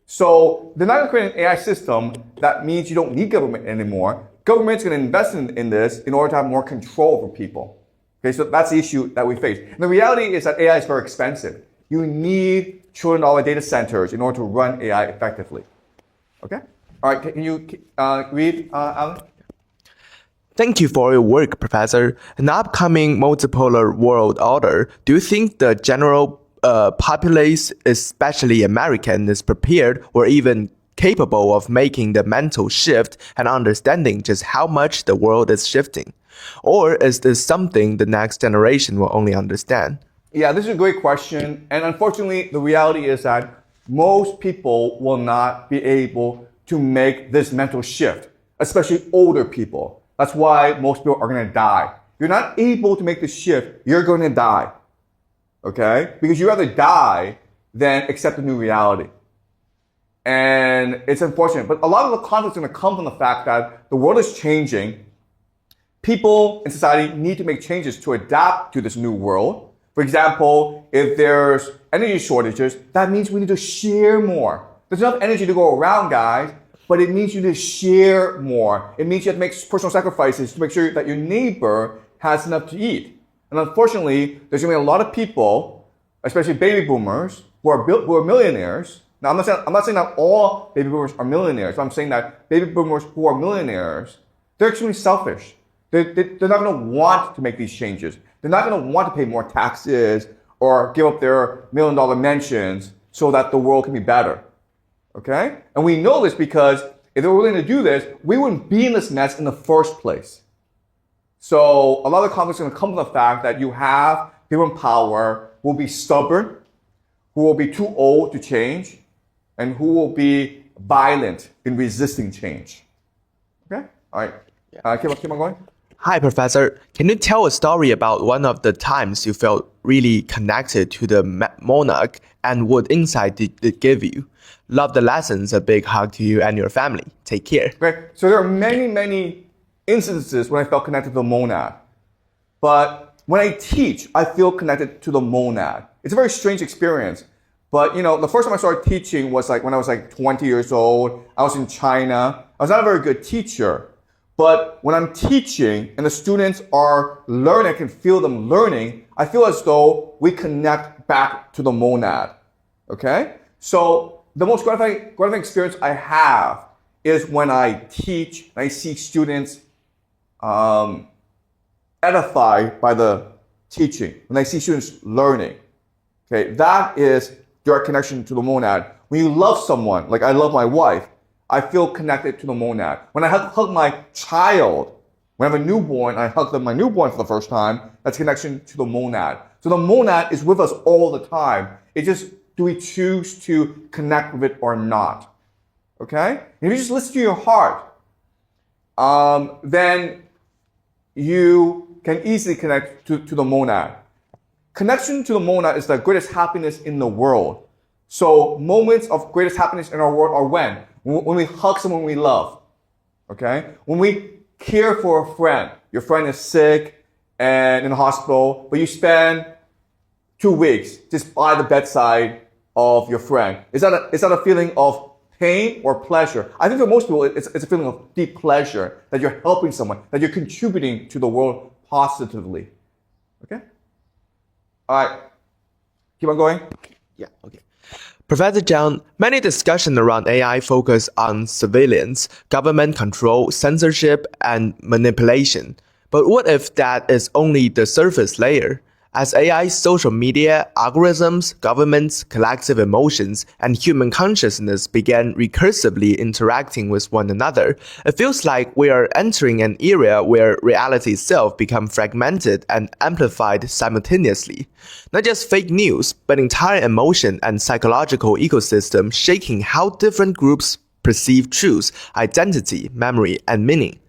So they're not going to create an AI system that means you don't need government anymore. Government's going to invest in this in order to have more control over people. Okay, so that's the issue that we face. And the reality is that AI is very expensive. You need trillion-dollar data centers in order to run AI effectively. Okay? All right, can you read, Alan? Thank you for your work, Professor. In the upcoming multipolar world order, do you think the general populace, especially American, is prepared or even capable of making the mental shift and understanding just how much the world is shifting? Or is this something the next generation will only understand? Yeah, this is a great question. And unfortunately, the reality is that most people will not be able to make this mental shift, especially older people. That's why most people are going to die. You're not able to make the shift, you're going to die. Okay? Because you'd rather die than accept a new reality. And it's unfortunate. But a lot of the conflict is going to come from the fact that the world is changing. People in society need to make changes to adapt to this new world. For example, if there's energy shortages, that means we need to share more. There's enough energy to go around, guys, but it means you need to share more. It means you have to make personal sacrifices to make sure that your neighbor has enough to eat. And unfortunately, there's going to be a lot of people, especially baby boomers, who are millionaires. Now, I'm not saying that all baby boomers are millionaires, but I'm saying that baby boomers who are millionaires, they're extremely selfish. They're not going to want to make these changes. They're not going to want to pay more taxes or give up their $1 million mansions so that the world can be better. Okay? And we know this because if they were willing to do this, we wouldn't be in this mess in the first place. So a lot of the conflict is going to come from the fact that you have people in power who will be stubborn, who will be too old to change, and who will be violent in resisting change. Okay? All right. Keep on going. Hi, Professor. Can you tell a story about one of the times you felt really connected to the monarch and what insight did it give you? Love the lessons. A big hug to you and your family. Take care. Okay. So there are many, many instances when I felt connected to the monad. But when I teach, I feel connected to the monad. It's a very strange experience. But, the first time I started teaching was when I was 20 years old. I was in China. I was not a very good teacher. But when I'm teaching and the students are learning, I can feel them learning, I feel as though we connect back to the monad. Okay? So the most gratifying experience I have is when I teach and I see students edified by the teaching, when I see students learning, okay, that is direct connection to the monad. When you love someone, like I love my wife, I feel connected to the monad. When I hug my child, when I have a newborn, I hug my newborn for the first time, that's connection to the monad. So the monad is with us all the time. It's just, do we choose to connect with it or not? Okay? If you just listen to your heart, then you can easily connect to the monad. Connection to the monad is the greatest happiness in the world. So moments of greatest happiness in our world are when? When we hug someone we love. Okay? When we care for a friend. Your friend is sick and in the hospital, but you spend 2 weeks just by the bedside of your friend. Is that a feeling of pain or pleasure? I think for most people, it's a feeling of deep pleasure that you're helping someone, that you're contributing to the world positively. Okay? All right. Keep on going. Yeah, okay. Professor Jiang, many discussions around AI focus on surveillance, government control, censorship, and manipulation. But what if that is only the surface layer? As AI, social media, algorithms, governments, collective emotions, and human consciousness began recursively interacting with one another, it feels like we are entering an era where reality itself becomes fragmented and amplified simultaneously. Not just fake news, but entire emotion and psychological ecosystem shaking how different groups perceive truth, identity, memory, and meaning.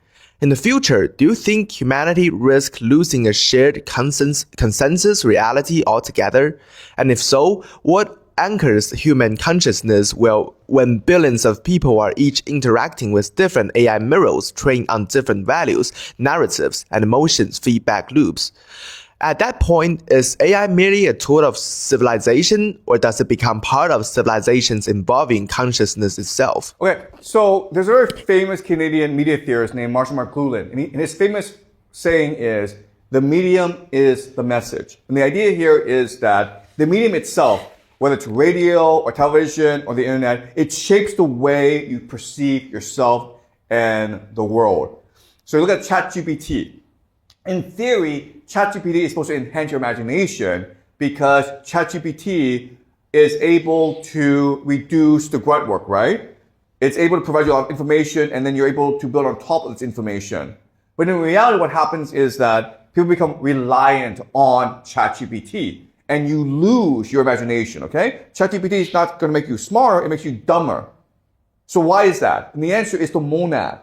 In the future, do you think humanity risks losing a shared consensus reality altogether? And if so, what anchors human consciousness when billions of people are each interacting with different AI mirrors trained on different values, narratives, and emotions feedback loops? At that point, is AI merely a tool of civilization, or does it become part of civilization's evolving consciousness itself? Okay, so there's a very famous Canadian media theorist named Marshall McLuhan, and his famous saying is, the medium is the message. And the idea here is that the medium itself, whether it's radio or television or the internet, it shapes the way you perceive yourself and the world. So you look at ChatGPT. In theory, ChatGPT is supposed to enhance your imagination because ChatGPT is able to reduce the grunt work, right? It's able to provide you a lot of information and then you're able to build on top of this information. But in reality, what happens is that people become reliant on ChatGPT and you lose your imagination, okay? ChatGPT is not going to make you smarter, it makes you dumber. So why is that? And the answer is the monad.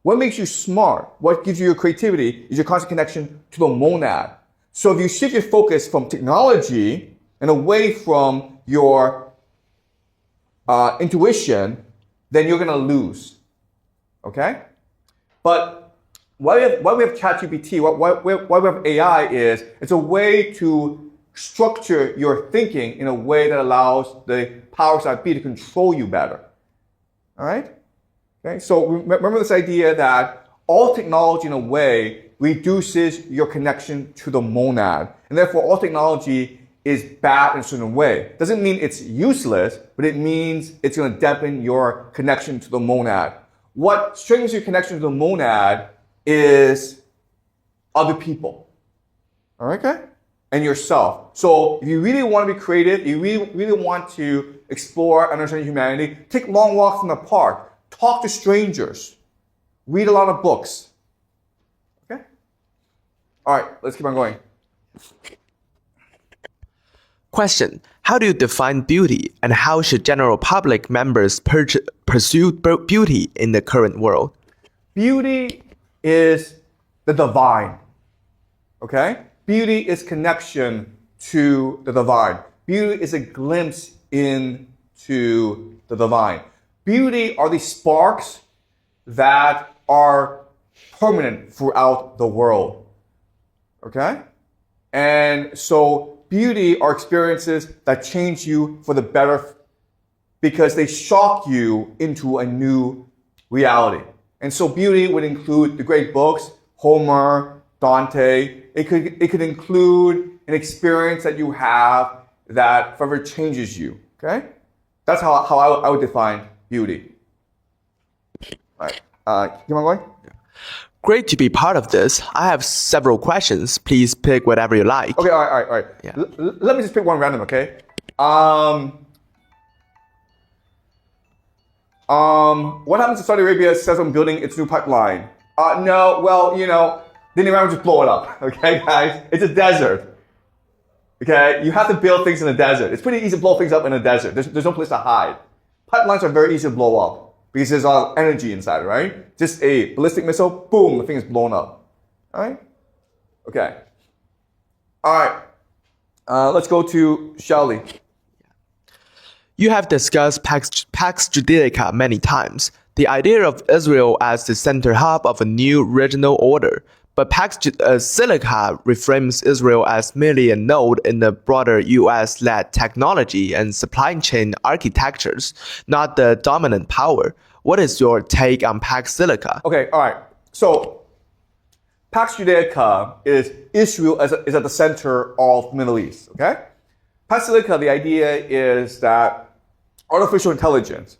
What makes you smart, what gives you your creativity, is your constant connection to the monad. So if you shift your focus from technology and away from your intuition, then you're going to lose. Okay? But why we have ChatGPT, why we have AI is it's a way to structure your thinking in a way that allows the powers that be to control you better. All right? Okay, so remember this idea that all technology in a way reduces your connection to the monad. And therefore all technology is bad in a certain way. Doesn't mean it's useless, but it means it's going to dampen your connection to the monad. What strengthens your connection to the monad is other people. All right, okay? And yourself. So if you really want to be creative, you really want to explore and understand humanity, take long walks in the park. Talk to strangers. Read a lot of books. Okay? All right, let's keep on going. Question: how do you define beauty, and how should general public members pursue beauty in the current world? Beauty is the divine. Okay? Beauty is connection to the divine. Beauty is a glimpse into the divine. Beauty are these sparks that are permanent throughout the world. Okay? And so beauty are experiences that change you for the better because they shock you into a new reality. And so beauty would include the great books, Homer, Dante. It could include an experience that you have that forever changes you. Okay? That's how I would define beauty. All right. Keep on going. Great to be part of this. I have several questions. Please pick whatever you like. Okay, all right. Yeah. Let me just pick one random, okay? What happens if Saudi Arabia says I'm building its new pipeline? No, well, then Iran would just blow it up, okay, guys? It's a desert, okay? You have to build things in the desert. It's pretty easy to blow things up in a desert. There's no place to hide. Pipelines are very easy to blow up because there's a lot of energy inside, right? Just a ballistic missile, boom, the thing is blown up, all right? Okay. All right. Let's go to Shelly. You have discussed Pax Judaica many times, the idea of Israel as the center hub of a new regional order. But Pax Silica reframes Israel as merely a node in the broader US-led technology and supply chain architectures, not the dominant power. What is your take on Pax Silica? Okay, all right. So, Pax Judaica is Israel is at the center of the Middle East, okay? Pax Silica, the idea is that artificial intelligence,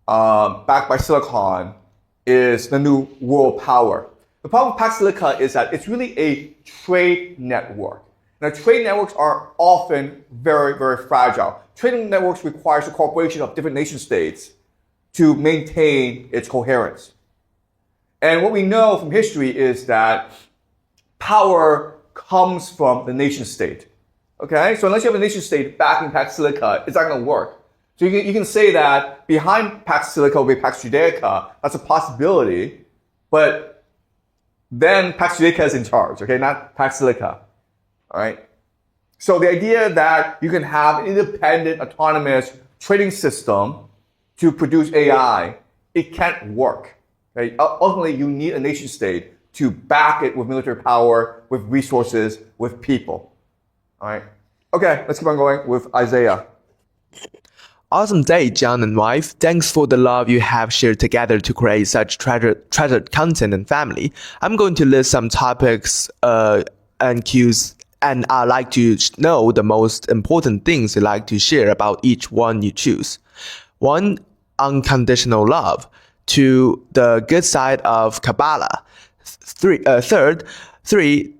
backed by silicon, is the new world power. The problem with Pax Silica is that it's really a trade network. Now, trade networks are often very, very fragile. Trade networks requires the cooperation of different nation states to maintain its coherence. And what we know from history is that power comes from the nation state. Okay? So unless you have a nation state backing Pax Silica, it's not going to work. So you can say that behind Pax Silica will be Pax Judaica. That's a possibility. But then Pax Judaica is in charge, okay? Not Pax Silica. All right? So the idea that you can have an independent, autonomous trading system to produce AI, it can't work. Okay? Ultimately, you need a nation state to back it with military power, with resources, with people. All right? Okay, let's keep on going with Isaiah. Awesome day, Jiang and wife. Thanks for the love you have shared together to create such treasured content and family. I'm going to list some topics and cues, and I'd like to know the most important things you like to share about each one you choose. 1. Unconditional love. 2. The good side of Kabbalah. 3.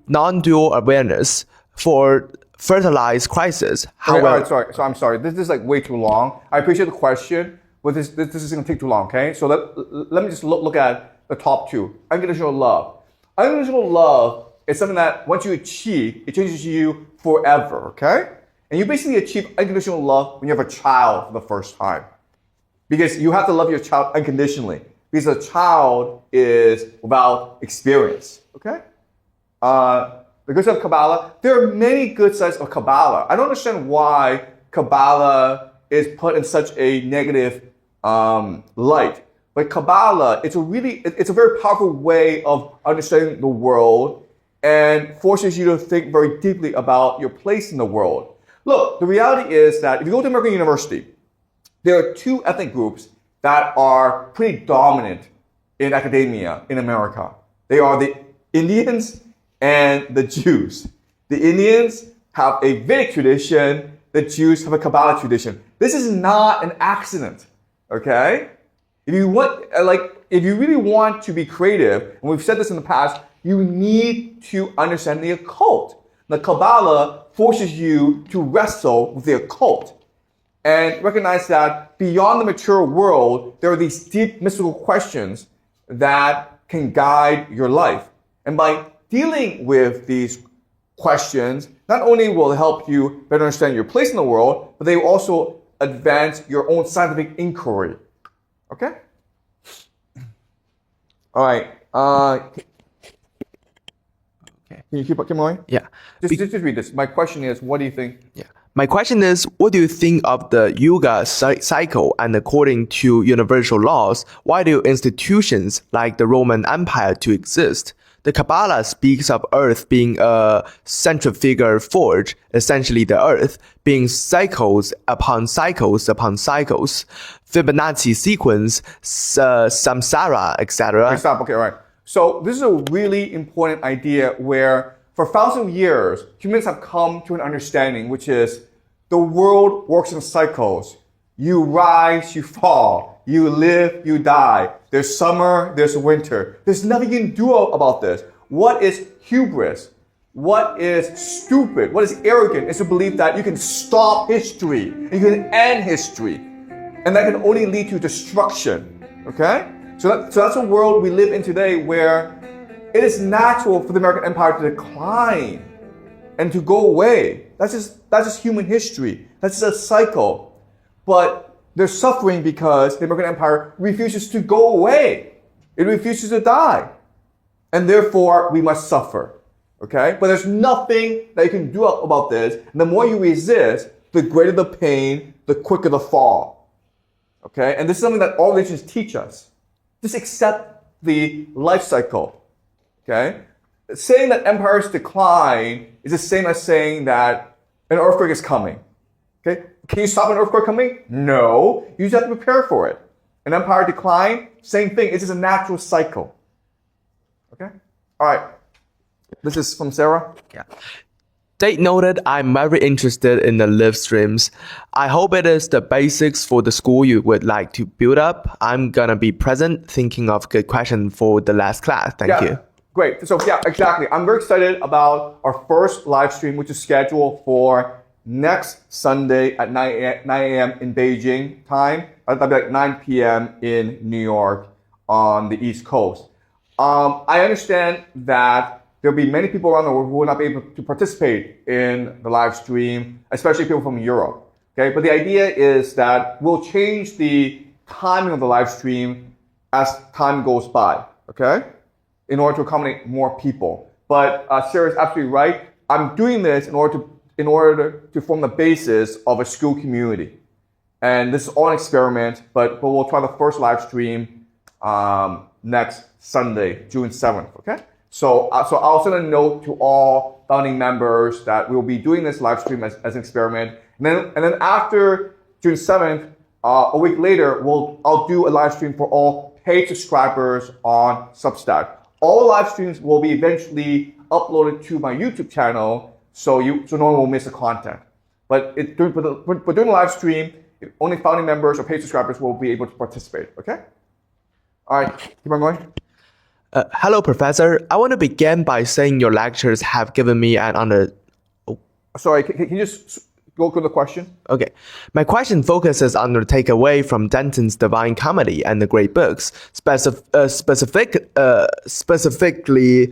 Non-dual awareness. 4. Fertilized crisis. Okay, all right, sorry. So I'm sorry. This is like way too long. I appreciate the question, but this is going to take too long, okay? So let me just look at the top 2. Unconditional love. Unconditional love is something that once you achieve, it changes you forever, okay? And you basically achieve unconditional love when you have a child for the first time. Because you have to love your child unconditionally. Because a child is without experience, okay? The good side of Kabbalah, there are many good sides of Kabbalah. I don't understand why Kabbalah is put in such a negative light. But Kabbalah, it's a very powerful way of understanding the world and forces you to think very deeply about your place in the world. Look, the reality is that if you go to American University, there are 2 ethnic groups that are pretty dominant in academia in America. They are the Indians and the Jews. The Indians have a Vedic tradition, the Jews have a Kabbalah tradition. This is not an accident, okay? If you really want to be creative, and we've said this in the past, you need to understand the occult. The Kabbalah forces you to wrestle with the occult and recognize that beyond the mature world, there are these deep mystical questions that can guide your life. And by dealing with these questions not only will help you better understand your place in the world, but they will also advance your own scientific inquiry. Okay? All right. Can you keep going? Yeah. Just read this. My question is, what do you think? Yeah. My question is, what do you think of the Yuga cycle? And according to universal laws, why do institutions like the Roman Empire to exist? The Kabbalah speaks of Earth being a centrifugal forge, essentially the Earth being cycles upon cycles upon cycles, Fibonacci sequence, samsara, etc. Okay, stop. Okay, all right. So this is a really important idea where for thousands of years, humans have come to an understanding, which is the world works in cycles. You rise, you fall. You live, you die. There's summer, there's winter. There's nothing you can do about this. What is hubris? What is stupid? What is arrogant? Is to believe that you can stop history. You can end history. And that can only lead to destruction. Okay? So that's a world we live in today where it is natural for the American empire to decline and to go away. That's just human history. That's just a cycle. But they're suffering because the American empire refuses to go away. It refuses to die. And therefore, we must suffer. Okay? But there's nothing that you can do about this. And the more you resist, the greater the pain, the quicker the fall. Okay? And this is something that all religions teach us. Just accept the life cycle. Okay? Saying that empires decline is the same as saying that an earthquake is coming. Okay? Can you stop an earthquake coming? No. You just have to prepare for it. An empire decline, same thing. It's just a natural cycle. Okay? All right. This is from Sarah. Yeah. They noted I'm very interested in the live streams. I hope it is the basics for the school you would like to build up. I'm gonna be present thinking of good question for the last class. Thank you. Great. So yeah, exactly. I'm very excited about our first live stream, which is scheduled for next Sunday at 9 a.m. in Beijing time. That'll be like 9 p.m. in New York on the East Coast. I understand that there'll be many people around the world who will not be able to participate in the live stream, especially people from Europe. Okay, but the idea is that we'll change the timing of the live stream as time goes by. Okay, in order to accommodate more people. But Sarah is absolutely right. I'm doing this in order to form the basis of a school community, and this is all an experiment. But we'll try the first live stream next Sunday, June 7th. Okay. So I'll send a note to all founding members that we'll be doing this live stream as an experiment. And then after June 7th, a week later, I'll do a live stream for all paid subscribers on Substack. All live streams will be eventually uploaded to my YouTube channel, so no one will miss the content. But during the live stream, only founding members or paid subscribers will be able to participate. Okay? All right, keep on going. Hello, Professor. I want to begin by saying your lectures have given me an Sorry, can you just go to the question? Okay. My question focuses on the takeaway from Danton's Divine Comedy and the great books, specifically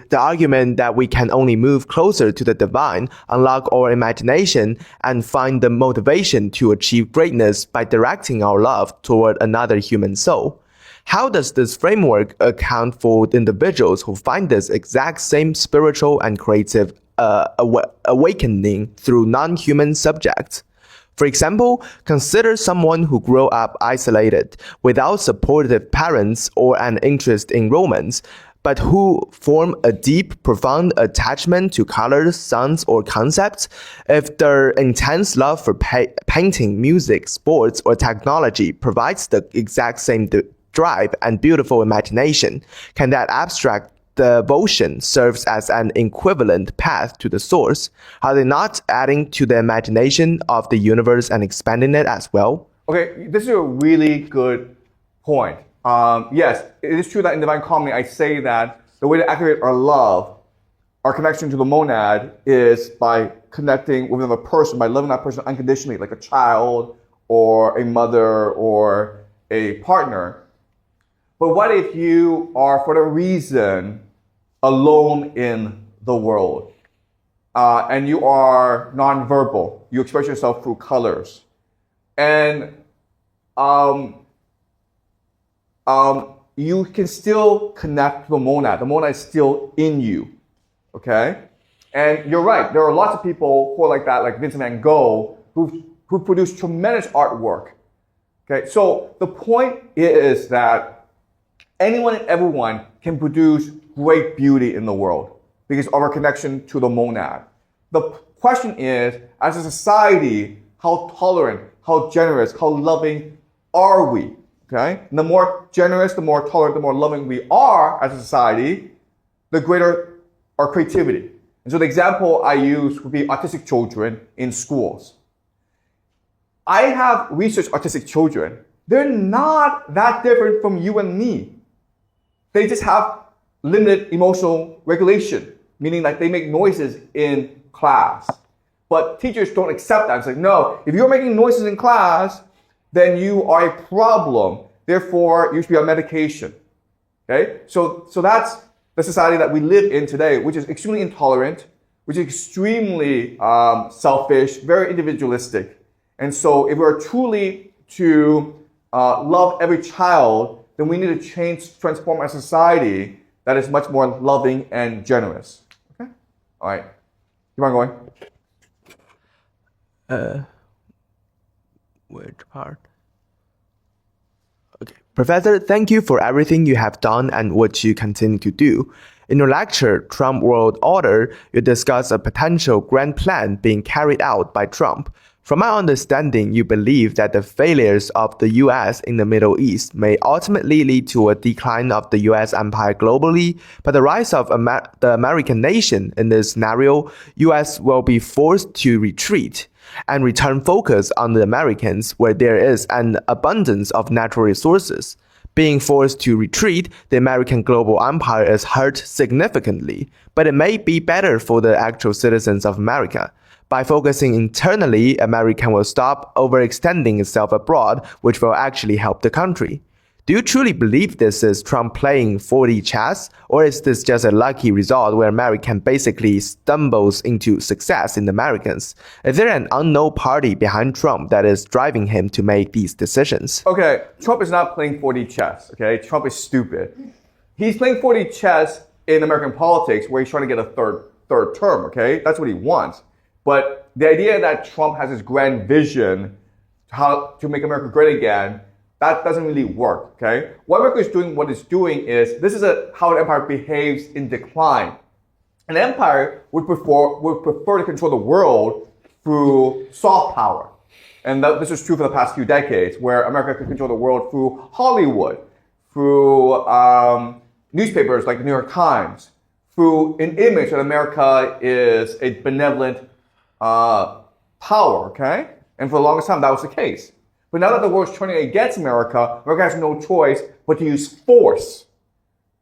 the argument that we can only move closer to the divine, unlock our imagination, and find the motivation to achieve greatness by directing our love toward another human soul. How does this framework account for individuals who find this exact same spiritual and creative awakening through non-human subjects? For example, consider someone who grew up isolated, without supportive parents or an interest in romance, but who form a deep, profound attachment to colors, sounds, or concepts. If their intense love for painting, music, sports, or technology provides the exact same drive and beautiful imagination, can that abstract devotion serves as an equivalent path to the source? Are they not adding to the imagination of the universe and expanding it as well? Okay, this is a really good point. Yes, it is true that in Divine Comedy, I say that the way to activate our love, our connection to the monad, is by connecting with another person, by loving that person unconditionally, like a child or a mother or a partner. But what if you are, for a reason, alone in the world, and you are nonverbal? You express yourself through colors, and you can still connect to the monad. The monad is still in you, okay? And you're right. There are lots of people who are like that, like Vincent van Gogh, who produce tremendous artwork. Okay, so the point is that anyone and everyone can produce great beauty in the world because of our connection to the monad. The question is, as a society, how tolerant, how generous, how loving are we? Okay? And the more generous, the more tolerant, the more loving we are as a society, the greater our creativity. And so the example I use would be autistic children in schools. I have researched autistic children. they're not that different from you and me. They just have limited emotional regulation, meaning like they make noises in class. But teachers don't accept that. It's like, no, if you're making noises in class, then you are a problem. Therefore, you should be on medication. Okay? So that's the society that we live in today, which is extremely intolerant, which is extremely selfish, very individualistic. And so if we're truly to love every child, then we need to transform our society that is much more loving and generous. Okay? All right. Keep on going. Which part? Okay. Professor, thank you for everything you have done and what you continue to do. In your lecture, Trump World Order, you discuss a potential grand plan being carried out by Trump. From my understanding, you believe that the failures of the US in the Middle East may ultimately lead to a decline of the US empire globally, but the rise of the American nation in this scenario, US will be forced to retreat and return focus on the Americans where there is an abundance of natural resources. Being forced to retreat, the American global empire is hurt significantly, but it may be better for the actual citizens of America. By focusing internally, America will stop overextending itself abroad, which will actually help the country. Do you truly believe this is Trump playing 4D chess, or is this just a lucky result where America basically stumbles into success in the Americans? Is there an unknown party behind Trump that is driving him to make these decisions? Okay, Trump is not playing 4D chess, okay? Trump is stupid. He's playing 4D chess in American politics where he's trying to get a third term, okay? That's what he wants. But the idea that Trump has this grand vision how to make America great again, that doesn't really work, okay? What America is doing, this is how an empire behaves in decline. An empire would prefer to control the world through soft power. And this is true for the past few decades, where America could control the world through Hollywood, through newspapers like the New York Times, through an image that America is a benevolent power, okay? And for the longest time, that was the case. But now that the world's turning against America, America has no choice but to use force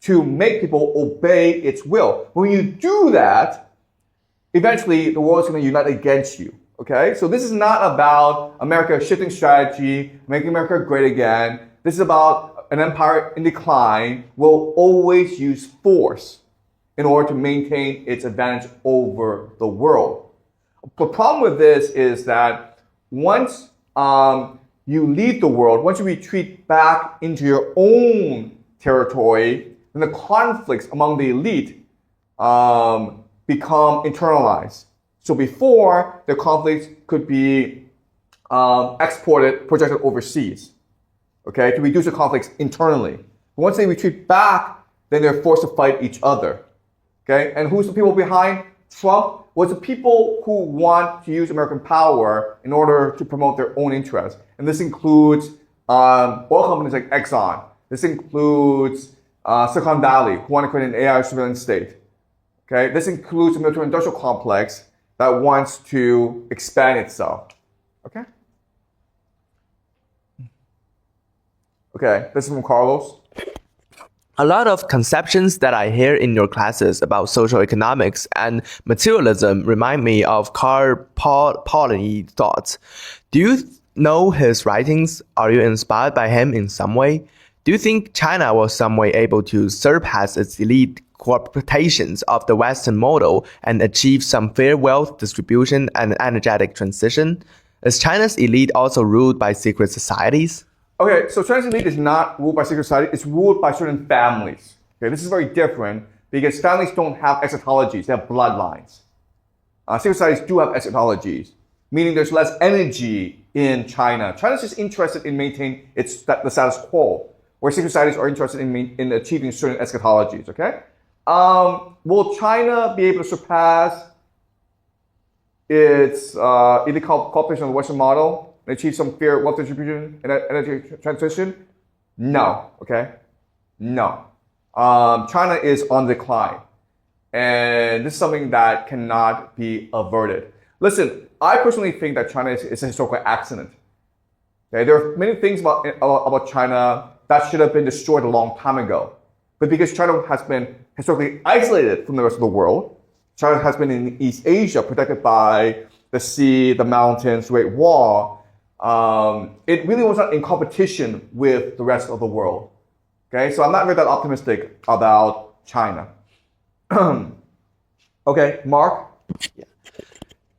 to make people obey its will. When you do that, eventually the world's going to unite against you, okay? So this is not about America shifting strategy, making America great again. This is about an empire in decline will always use force in order to maintain its advantage over the world. The problem with this is that once you leave the world, once you retreat back into your own territory, then the conflicts among the elite become internalized. So before, the conflicts could be projected overseas, okay, to reduce the conflicts internally. But once they retreat back, then they're forced to fight each other, okay? And who's the people behind Trump? Was the people who want to use American power in order to promote their own interests. And this includes oil companies like Exxon. This includes Silicon Valley, who want to create an AI surveillance state. Okay, this includes the military-industrial complex that wants to expand itself. Okay? Okay, this is from Carlos. A lot of conceptions that I hear in your classes about social economics and materialism remind me of Karl Popper's thoughts. Do you know his writings? Are you inspired by him in some way? Do you think China was some way able to surpass its elite corporations of the Western model and achieve some fair wealth distribution and energetic transition? Is China's elite also ruled by secret societies? Okay, so China's elite is not ruled by secret society, it's ruled by certain families. Okay, this is very different because families don't have eschatologies, they have bloodlines. Secret societies do have eschatologies, meaning there's less energy in China. China's just interested in maintaining the status quo, where secret societies are interested in achieving certain eschatologies, okay? Will China be able to surpass its elite cooperation of the Western model? Achieve some fair wealth distribution and energy transition? No, okay? No. China is on decline. And this is something that cannot be averted. Listen, I personally think that China is a historical accident. Okay, there are many things about China that should have been destroyed a long time ago. But because China has been historically isolated from the rest of the world, China has been in East Asia, protected by the sea, the mountains, the Great Wall. It really was not in competition with the rest of the world. Okay, so I'm not very that optimistic about China. Okay, Mark?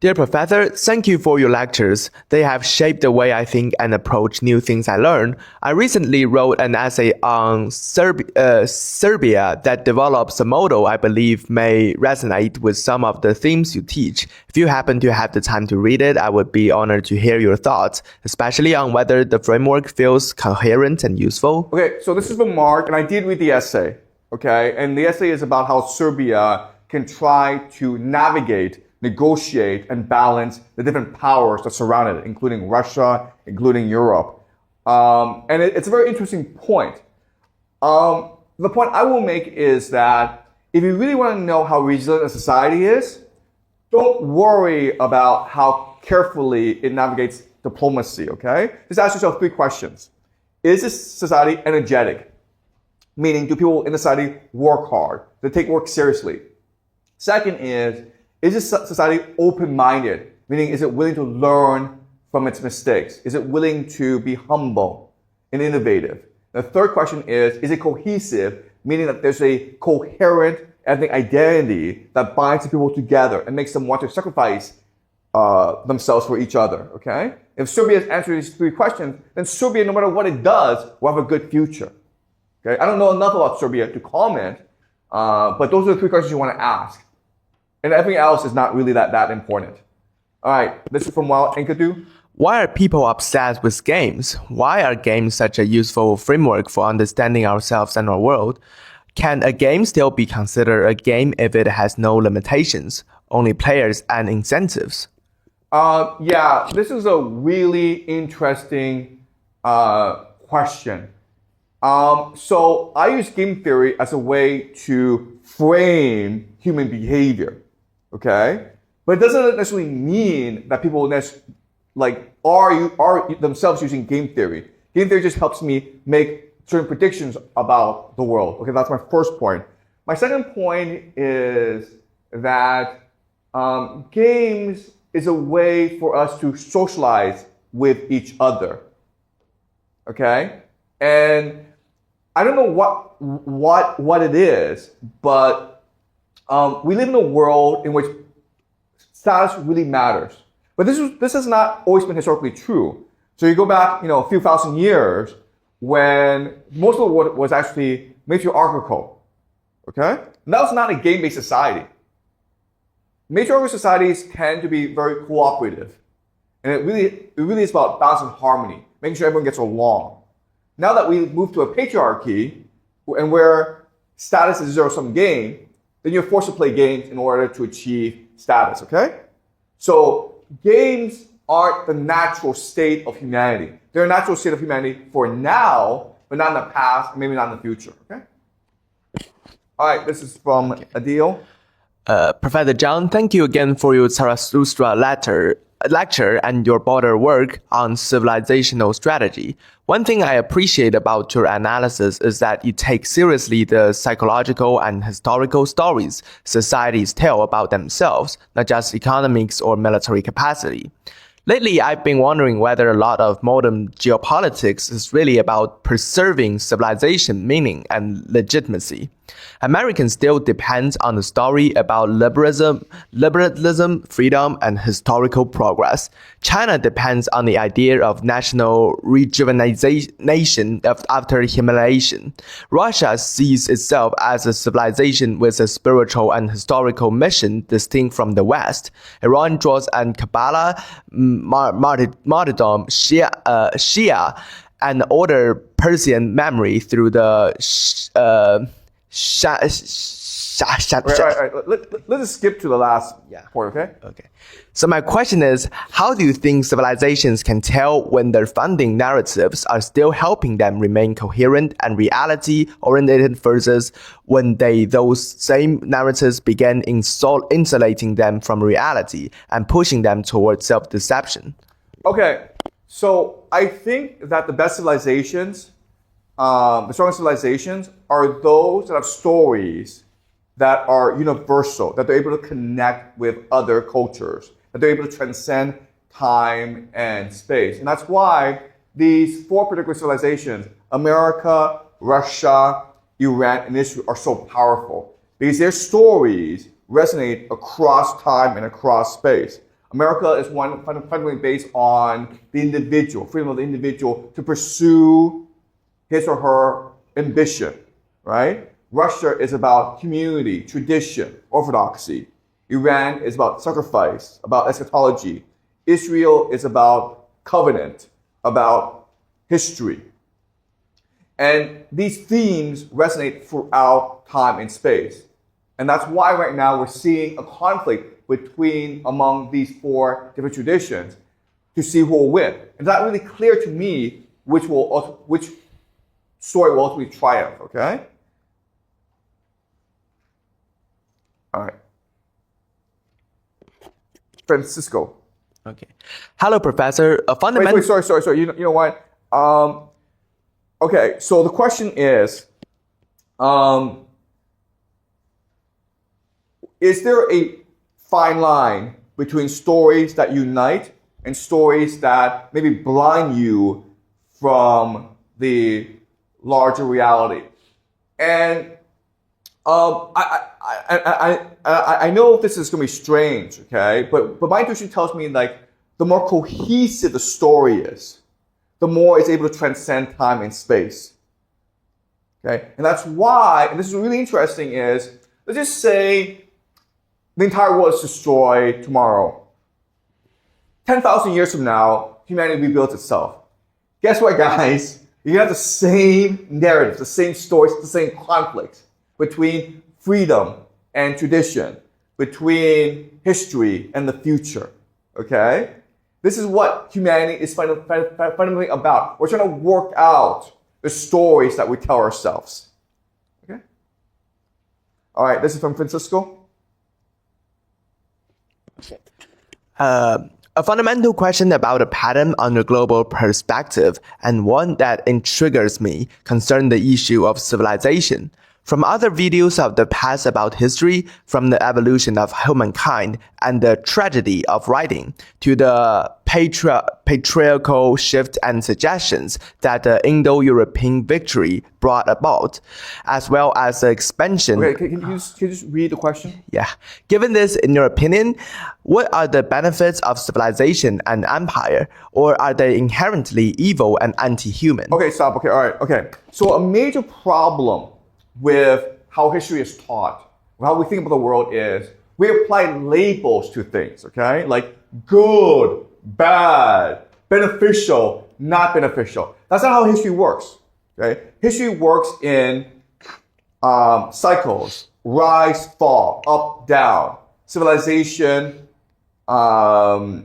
Dear Professor, thank you for your lectures. They have shaped the way I think and approach new things I learn. I recently wrote an essay on Serbia that develops a model I believe may resonate with some of the themes you teach. If you happen to have the time to read it, I would be honored to hear your thoughts, especially on whether the framework feels coherent and useful. Okay, so this is from Mark, and I did read the essay. Okay, and the essay is about how Serbia can try to navigate, negotiate, and balance the different powers that surround it, including Russia, including Europe. And it's a very interesting point. The point I will make is that if you really want to know how resilient a society is, don't worry about how carefully it navigates diplomacy, okay? Just ask yourself 3 questions. Is this society energetic? Meaning, do people in the society work hard? Do they take work seriously? Second is this society open-minded? Meaning, is it willing to learn from its mistakes? Is it willing to be humble and innovative? The third question is it cohesive? Meaning that there's a coherent ethnic identity that binds people together and makes them want to sacrifice themselves for each other, okay? If Serbia has answered these 3 questions, then Serbia, no matter what it does, will have a good future. Okay? I don't know enough about Serbia to comment, but those are the 3 questions you want to ask. And everything else is not really that important. All right, this is from Wild Enkidu. Why are people obsessed with games? Why are games such a useful framework for understanding ourselves and our world? Can a game still be considered a game if it has no limitations, only players and incentives? Yeah, this is a really interesting question. So I use game theory as a way to frame human behavior, okay? But it doesn't necessarily mean that people are themselves using game theory. Game theory just helps me make certain predictions about the world. Okay, that's my first point. My second point is that games is a way for us to socialize with each other. Okay, and I don't know what it is, but we live in a world in which status really matters. But this has not always been historically true. So you go back, a few thousand years when most of the world was actually matriarchal. Okay, and that was not a game-based society. Matriarchal societies tend to be very cooperative, and it really is about balance and harmony, making sure everyone gets along. Now that we move to a patriarchy, and where status is zero-sum game, then you're forced to play games in order to achieve status, okay? So games aren't the natural state of humanity. They're a natural state of humanity for now, but not in the past, and maybe not in the future, okay? All right, this is from Adil. Professor Jiang, thank you again for your Zarathustra lecture and your broader work on civilizational strategy. One thing I appreciate about your analysis is that you take seriously the psychological and historical stories societies tell about themselves, not just economics or military capacity. Lately, I've been wondering whether a lot of modern geopolitics is really about preserving civilization meaning and legitimacy. Americans still depend on the story about liberalism, freedom, and historical progress. China depends on the idea of national rejuvenation after humiliation. Russia sees itself as a civilization with a spiritual and historical mission distinct from the West. Iran draws on Kabbalah, martyrdom, Shia, and older Persian memory through the Right. Let's just skip to the last point, okay? Okay. So my question is, how do you think civilizations can tell when their founding narratives are still helping them remain coherent and reality-oriented versus when those same narratives begin insulating them from reality and pushing them towards self-deception? Okay, So I think that the best civilizations, the strongest civilizations, are those that have stories that are universal, that they're able to connect with other cultures, that they're able to transcend time and space. And that's why these four particular civilizations, America, Russia, Iran, and Israel, are so powerful because their stories resonate across time and across space. America is one fundamentally based on the individual, freedom of the individual to pursue his or her ambition, right? Russia is about community, tradition, orthodoxy. Iran is about sacrifice, about eschatology. Israel is about covenant, about history. And these themes resonate throughout time and space. And that's why right now we're seeing a conflict among these four different traditions to see who will win. It's not really clear to me which story will ultimately triumph, okay? All right. Francisco. Okay. Hello, Professor. A fundamental... Wait, sorry. You know what? Okay, so the question is there a fine line between stories that unite and stories that maybe blind you from the larger reality? And I know this is going to be strange, okay? But my intuition tells me like the more cohesive the story is, the more it's able to transcend time and space. Okay? And that's why, and this is really interesting, is let's just say the entire world is destroyed tomorrow. 10,000 years from now, humanity rebuilds itself. Guess what, guys? You have the same narrative, the same stories, the same conflict between freedom and tradition, between history and the future. Okay? This is what humanity is fundamentally about. We're trying to work out the stories that we tell ourselves. Okay? All right, this is from Francisco. A fundamental question about a pattern on a global perspective, and one that intrigues me, concerns the issue of civilization. From other videos of the past about history, from the evolution of humankind and the tragedy of writing, to the patriarchal shift and suggestions that the Indo-European victory brought about, as well as the expansion... Okay, can you just read the question? Yeah. Given this, in your opinion, what are the benefits of civilization and empire, or are they inherently evil and anti-human? Okay, stop. Okay, all right. Okay. So a major problem with how history is taught, how we think about the world is we apply labels to things, okay? Like good, bad, beneficial, not beneficial. That's not how history works, okay? History works in cycles, rise, fall, up, down, civilization, and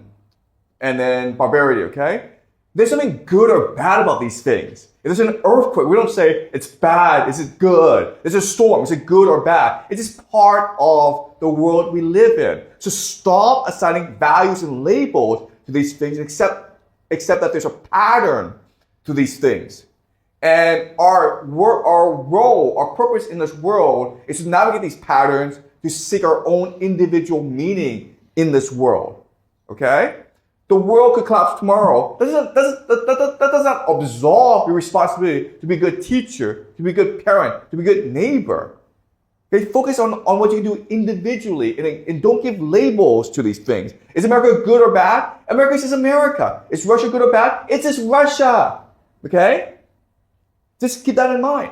then barbarity, okay? There's something good or bad about these things. If there's an earthquake, we don't say it's bad, is it good? There's a storm, is it good or bad? It's just part of the world we live in. So stop assigning values and labels to these things, except that there's a pattern to these things. And our role, our purpose in this world is to navigate these patterns to seek our own individual meaning in this world. Okay? The world could collapse tomorrow. That does not absolve your responsibility to be a good teacher, to be a good parent, to be a good neighbor. Okay, focus on what you can do individually and don't give labels to these things. Is America good or bad? America is just America. Is Russia good or bad? It's just Russia. Okay? Just keep that in mind.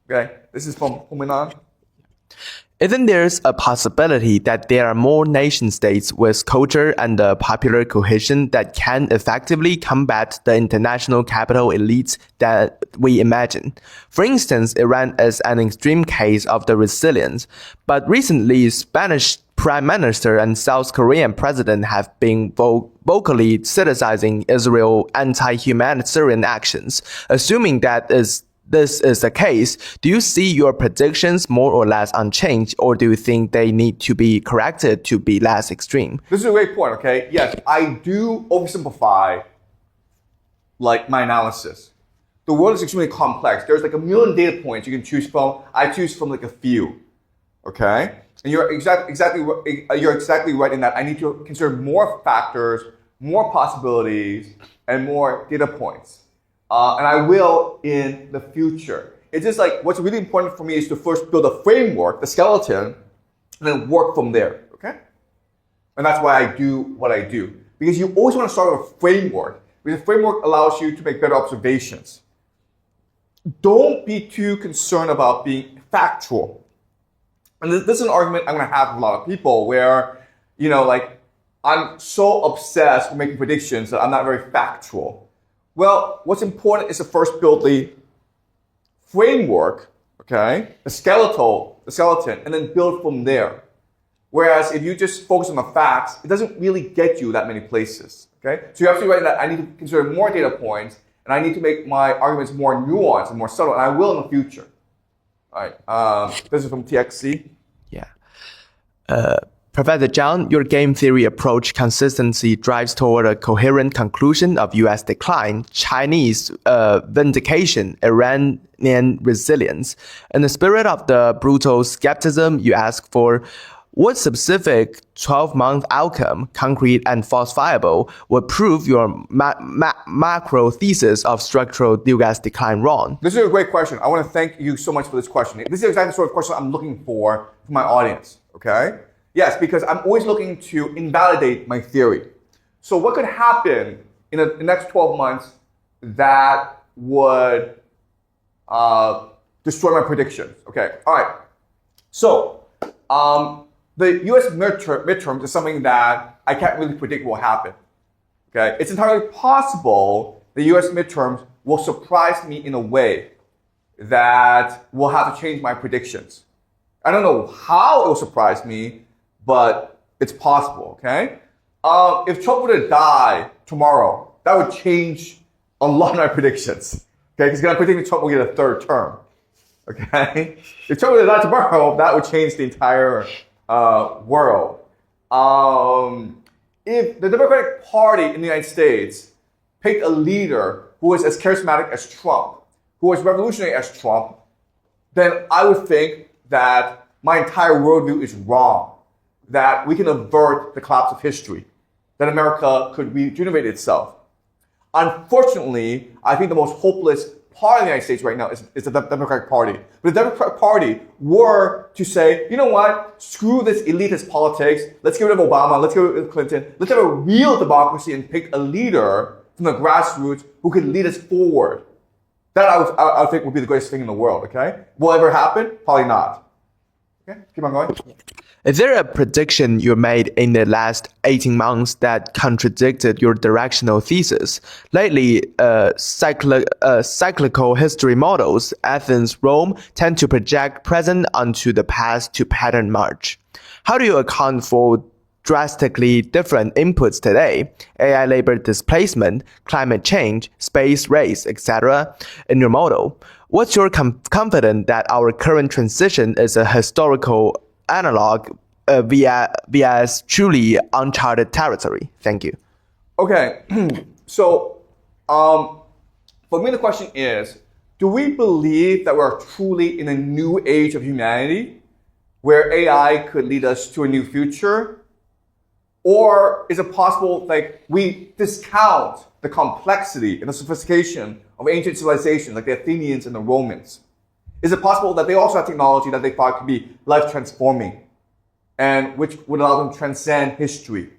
Okay, this is from Humanan. Isn't there a possibility that there are more nation-states with culture and popular cohesion that can effectively combat the international capital elites that we imagine? For instance, Iran is an extreme case of the resilience, but recently Spanish Prime Minister and South Korean President have been vocally criticizing Israel's anti-humanitarian actions, assuming that is this is the case, do you see your predictions more or less unchanged, or do you think they need to be corrected to be less extreme? This is a great point, okay? Yes, I do oversimplify like my analysis. The world is extremely complex. There's like a million data points you can choose from. I choose from like a few, okay? And you're exactly right in that I need to consider more factors, more possibilities, and more data points. And I will in the future. It's just like what's really important for me is to first build a framework, the skeleton, and then work from there, okay? And that's why I do what I do. Because you always want to start with a framework, because the framework allows you to make better observations. Don't be too concerned about being factual. And this is an argument I'm going to have with a lot of people where, you know, like, I'm so obsessed with making predictions that I'm not very factual. Well, what's important is to first build the framework, okay, the skeleton, and then build from there. Whereas if you just focus on the facts, it doesn't really get you that many places, okay? So you're absolutely right that I need to consider more data points, and I need to make my arguments more nuanced and more subtle, and I will in the future. All right, this is from TXC. Yeah. Professor Jiang, your game theory approach consistency drives toward a coherent conclusion of U.S. decline, Chinese vindication, Iranian resilience. In the spirit of the brutal skepticism, you ask for what specific 12-month outcome, concrete and falsifiable, would prove your macro thesis of structural U.S. decline wrong? This is a great question. I want to thank you so much for this question. This is exactly the sort of question I'm looking for my audience, okay? Yes, because I'm always looking to invalidate my theory. So what could happen in the next 12 months that would destroy my predictions? Okay, all right. So the U.S. midterms is something that I can't really predict will happen. Okay, it's entirely possible the U.S. midterms will surprise me in a way that will have to change my predictions. I don't know how it will surprise me, but it's possible, okay? If Trump were to die tomorrow, that would change a lot of my predictions, okay? Because I'm predicting Trump will get a third term, okay? If Trump were to die tomorrow, that would change the entire world. If the Democratic Party in the United States picked a leader who is as charismatic as Trump, who is revolutionary as Trump, then I would think that my entire worldview is wrong, that we can avert the collapse of history, that America could regenerate itself. Unfortunately, I think the most hopeless part of the United States right now is the Democratic Party. But the Democratic Party were to say, you know what, screw this elitist politics, let's get rid of Obama, let's get rid of Clinton, let's have a real democracy and pick a leader from the grassroots who can lead us forward. That I would think would be the greatest thing in the world, okay? Will it ever happen? Probably not. Okay, keep on going. Is there a prediction you made in the last 18 months that contradicted your directional thesis? Lately, cyclical history models, Athens, Rome, tend to project present onto the past to pattern March. How do you account for drastically different inputs today, AI labor displacement, climate change, space race, etc., in your model? What's your confidence that our current transition is a historical analog via truly uncharted territory? Thank you. Okay, so for me the question is, do we believe that we're truly in a new age of humanity where AI could lead us to a new future? Or is it possible like we discount the complexity and the sophistication of ancient civilizations like the Athenians and the Romans? Is it possible that they also have technology that they thought could be life-transforming and which would allow them to transcend history?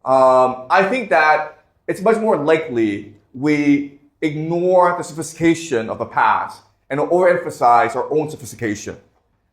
I think that it's much more likely we ignore the sophistication of the past and overemphasize our own sophistication.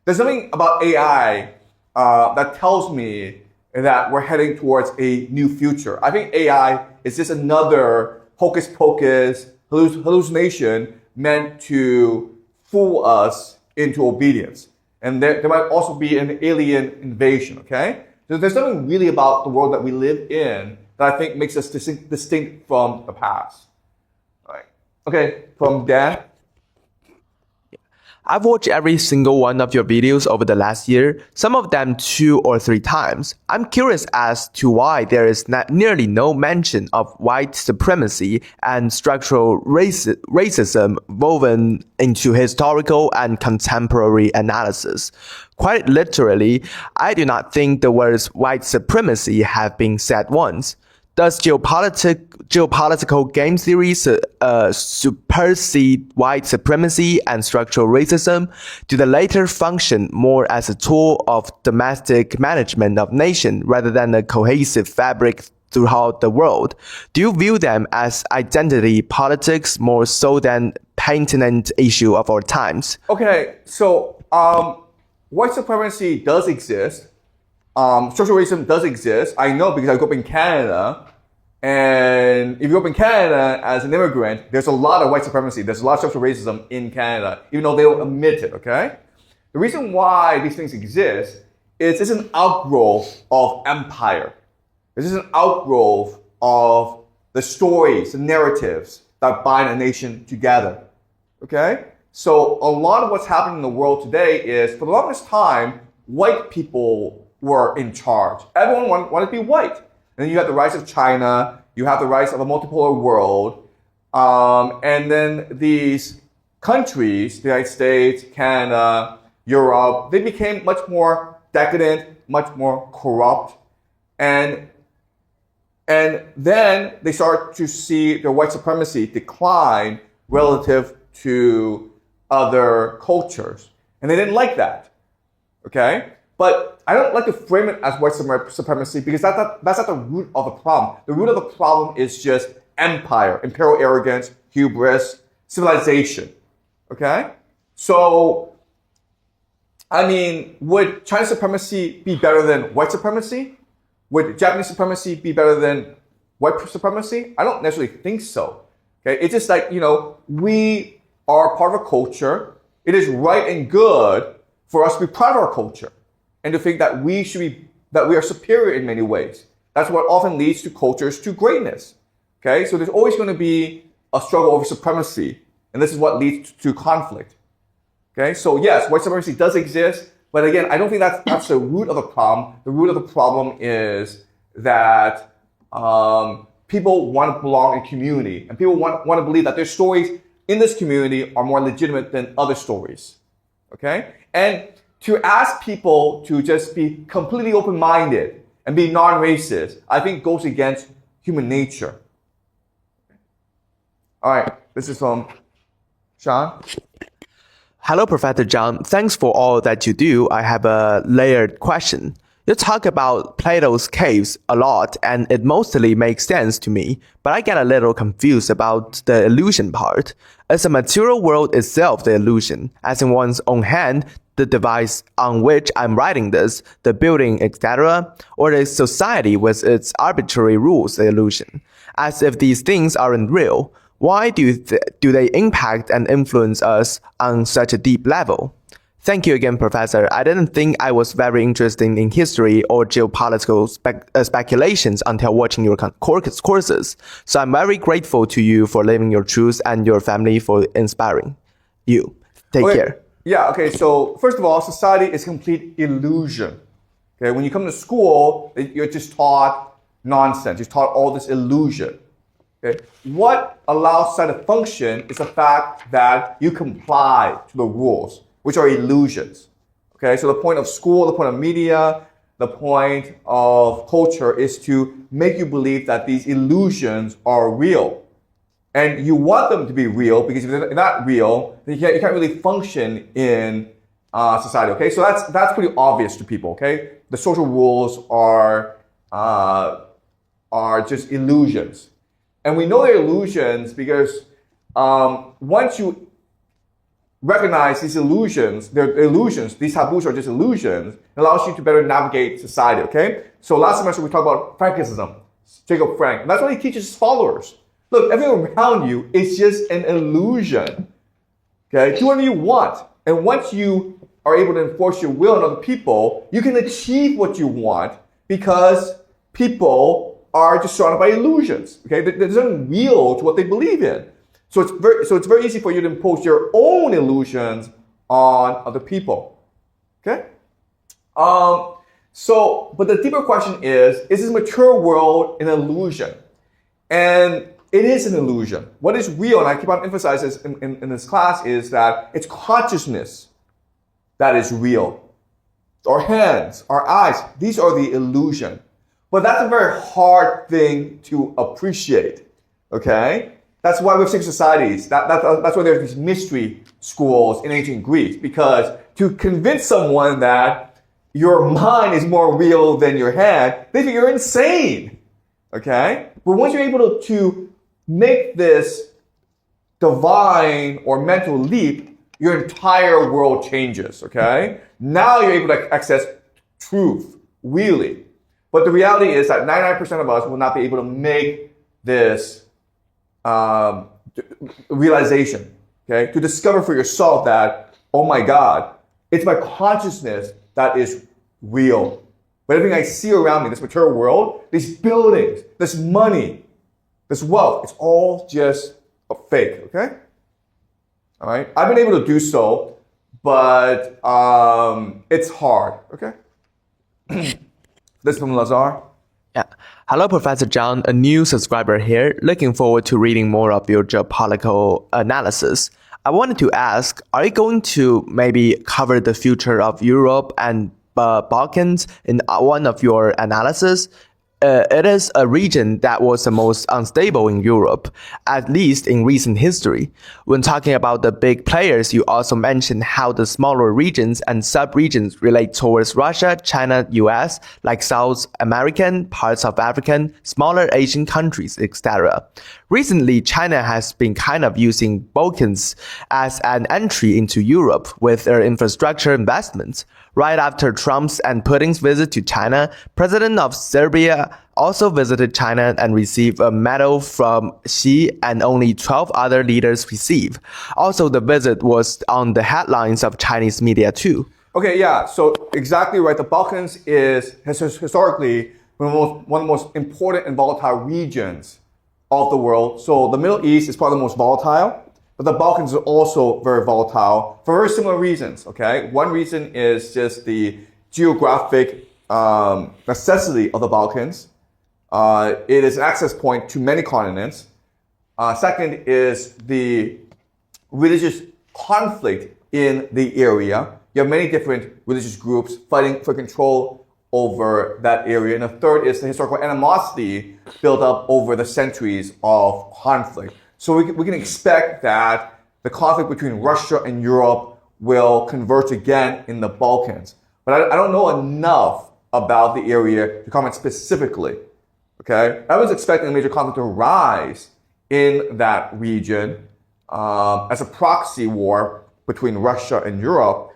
There's something about AI that tells me that we're heading towards a new future. I think AI is just another hocus-pocus hallucination meant to fool us into obedience. And there might also be an alien invasion, okay? So there's something really about the world that we live in that I think makes us distinct from the past. All right. Okay, from Dan. I've watched every single one of your videos over the last year, some of them 2 or 3 times. I'm curious as to why there is nearly no mention of white supremacy and structural racism woven into historical and contemporary analysis. Quite literally, I do not think the words white supremacy have been said once. Does geopolitical game theory supersede white supremacy and structural racism? Do the latter function more as a tool of domestic management of nation rather than a cohesive fabric throughout the world? Do you view them as identity politics more so than pertinent issue of our times? Okay, so white supremacy does exist. Structural racism does exist. I know because I grew up in Canada. And if you grew up in Canada as an immigrant, there's a lot of white supremacy. There's a lot of structural racism in Canada, even though they don't admit it, okay? The reason why these things exist is it's an outgrowth of empire. This is an outgrowth of the stories, the narratives that bind a nation together, okay? So a lot of what's happening in the world today is, for the longest time, white people were in charge. Everyone wanted to be white. And then you have the rise of China, you have the rise of a multipolar world, and then these countries, the United States, Canada, Europe, they became much more decadent, much more corrupt, and then they start to see their white supremacy decline relative to other cultures. And they didn't like that, okay? But I don't like to frame it as white supremacy because that's not the root of the problem. The root of the problem is just empire, imperial arrogance, hubris, civilization. Okay? So, I mean, would Chinese supremacy be better than white supremacy? Would Japanese supremacy be better than white supremacy? I don't necessarily think so. Okay? It's just like, we are part of a culture. It is right and good for us to be proud of our culture. And to think that we are superior in many ways. That's what often leads to cultures to greatness. Okay? So there's always going to be a struggle over supremacy. And this is what leads to conflict. Okay? So yes, white supremacy does exist. But again, I don't think that's the root of the problem. The root of the problem is that people want to belong in community. And people want to believe that their stories in this community are more legitimate than other stories. Okay? And to ask people to just be completely open-minded and be non-racist, I think goes against human nature. All right, this is from Sean. Hello, Professor Jiang. Thanks for all that you do. I have a layered question. You talk about Plato's caves a lot, and it mostly makes sense to me, but I get a little confused about the illusion part. Is the material world itself the illusion, as in one's own hand, the device on which I'm writing this, the building, etc., or the society with its arbitrary rules the illusion? As if these things aren't real, why do they impact and influence us on such a deep level? Thank you again, Professor. I didn't think I was very interested in history or geopolitical speculations until watching your courses. So I'm very grateful to you for living your truth and your family for inspiring you. Take care. Yeah, okay, so first of all, society is complete illusion. Okay, when you come to school, you're just taught nonsense. You're taught all this illusion. Okay, what allows society to function is the fact that you comply to the rules, which are illusions. Okay, so the point of school, the point of media, the point of culture is to make you believe that these illusions are real. And you want them to be real because if they're not real, then you can't really function in society. Okay, so that's pretty obvious to people. Okay, the social rules are just illusions, and we know they're illusions because once you recognize these illusions, they're illusions. These taboos are just illusions. It allows you to better navigate society. Okay, so last semester we talked about Francism, Jacob Frank, and that's what he teaches his followers. Look, everything around you is just an illusion. Okay? Do whatever you want. And once you are able to enforce your will on other people, you can achieve what you want because people are just surrounded by illusions. Okay? There's nothing real to what they believe in. So it's very easy for you to impose your own illusions on other people. Okay? But the deeper question is this mature world an illusion? And it is an illusion. What is real, and I keep on emphasizing this in this class, is that it's consciousness that is real. Our hands, our eyes, these are the illusion. But that's a very hard thing to appreciate, okay? That's why we have secret societies. That's why there's these mystery schools in ancient Greece, because to convince someone that your mind is more real than your hand, they think you're insane, okay? But once you're able to make this divine or mental leap, your entire world changes, okay? Now you're able to access truth, really. But the reality is that 99% of us will not be able to make this realization, okay? To discover for yourself that, oh my God, it's my consciousness that is real. But everything I see around me, this material world, these buildings, this money, this wealth, it's all just a fake, okay? All right? I've been able to do so, but it's hard, okay? This is from Lazar. Yeah. Hello, Professor Jiang, a new subscriber here. Looking forward to reading more of your geopolitical analysis. I wanted to ask, are you going to maybe cover the future of Europe and Balkans in one of your analysis? It is a region that was the most unstable in Europe, at least in recent history. When talking about the big players, you also mentioned how the smaller regions and sub-regions relate towards Russia, China, US, like South American, parts of African, smaller Asian countries, etc. Recently, China has been kind of using Balkans as an entry into Europe with their infrastructure investments. Right after Trump's and Putin's visit to China, President of Serbia also visited China and received a medal from Xi, and only 12 other leaders received. Also, the visit was on the headlines of Chinese media too. Okay, yeah, so exactly right. The Balkans has historically been one of the most important and volatile regions of the world. So the Middle East is probably the most volatile. But the Balkans are also very volatile for very similar reasons, okay? One reason is just the geographic necessity of the Balkans. It is an access point to many continents. Second is the religious conflict in the area. You have many different religious groups fighting for control over that area. And the third is the historical animosity built up over the centuries of conflict. So we can expect that the conflict between Russia and Europe will converge again in the Balkans. But I don't know enough about the area to comment specifically, okay? I was expecting a major conflict to rise in that region as a proxy war between Russia and Europe.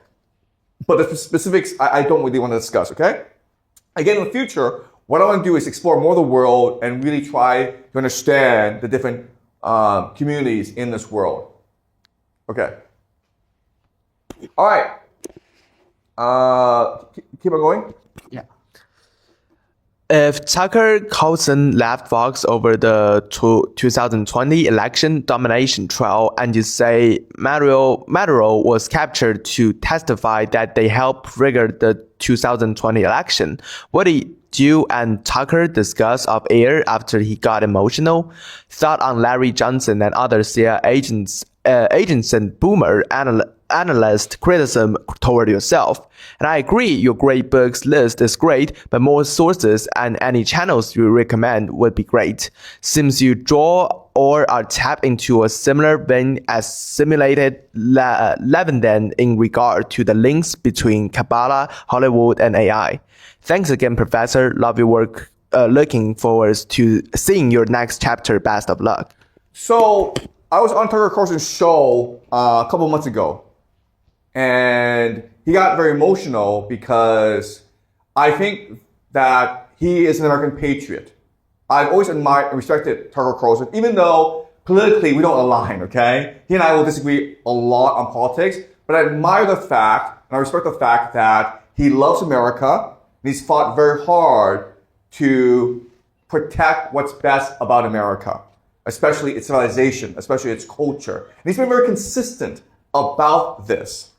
But the specifics, I don't really want to discuss, okay? Again, in the future, what I want to do is explore more of the world and really try to understand the different communities in this world. Okay. All right. Keep on going. Yeah. If Tucker Carlson left Fox over the 2020 election domination trial and you say Maduro was captured to testify that they helped rig the 2020 election, what did you and Tucker discuss off air after he got emotional? Thought on Larry Johnson and other CIA agents and boomer analyst criticism toward yourself. And I agree, your great books list is great, but more sources and any channels you recommend would be great. Seems you draw or are tapped into a similar vein as simulated Leviathan in regard to the links between Kabbalah, Hollywood, and AI. Thanks again, Professor. Love your work. Looking forward to seeing your next chapter. Best of luck. So I was on Tucker Carlson's show a couple months ago, and he got very emotional because I think that he is an American patriot. I've always admired and respected Tucker Carlson, even though politically we don't align, okay? He and I will disagree a lot on politics, but I admire the fact, and I respect the fact that he loves America, and he's fought very hard to protect what's best about America, especially its civilization, especially its culture. And he's been very consistent about this.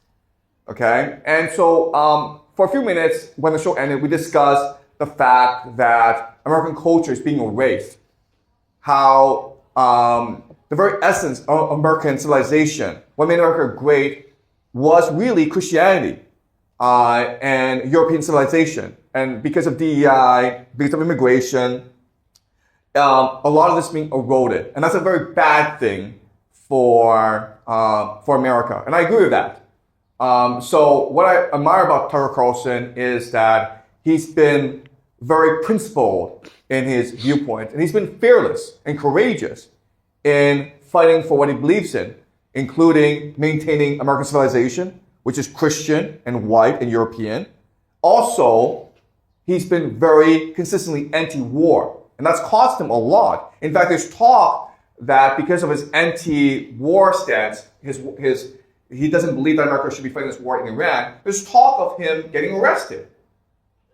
Okay? And so for a few minutes, when the show ended, we discussed the fact that American culture is being erased. How the very essence of American civilization, what made America great, was really Christianity and European civilization. And because of DEI, because of immigration, a lot of this being eroded. And that's a very bad thing for America. And I agree with that. So what I admire about Tucker Carlson is that he's been very principled in his viewpoint, and he's been fearless and courageous in fighting for what he believes in, including maintaining American civilization, which is Christian and white and European. Also, he's been very consistently anti-war, and that's cost him a lot. In fact, there's talk that because of his anti-war stance, he doesn't believe that America should be fighting this war in Iran. There's talk of him getting arrested.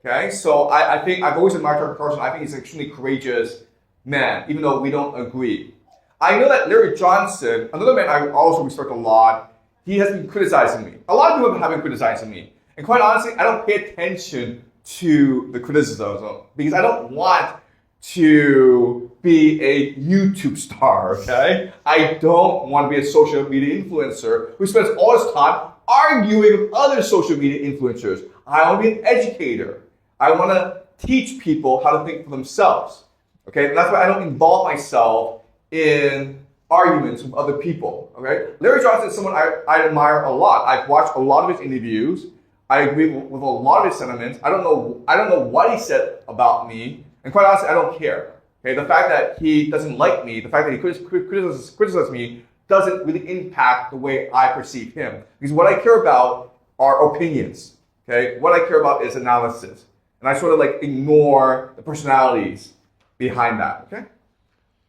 Okay, so I think I've always admired Tucker Carlson. I think he's an extremely courageous man, even though we don't agree. I know that Larry Johnson, another man I also respect a lot, he has been criticizing me. A lot of people have been criticizing me. And quite honestly, I don't pay attention to the criticism because I don't want to be a YouTube star, okay? I don't want to be a social media influencer who spends all his time arguing with other social media influencers. I want to be an educator. I want to teach people how to think for themselves, okay? And that's why I don't involve myself in arguments with other people, okay? Larry Johnson is someone I admire a lot. I've watched a lot of his interviews. I agree with a lot of his sentiments. I don't know what he said about me. And quite honestly, I don't care. Okay, the fact that he doesn't like me, the fact that he criticizes me, doesn't really impact the way I perceive him. Because what I care about are opinions. Okay, what I care about is analysis, and I sort of like ignore the personalities behind that. Okay,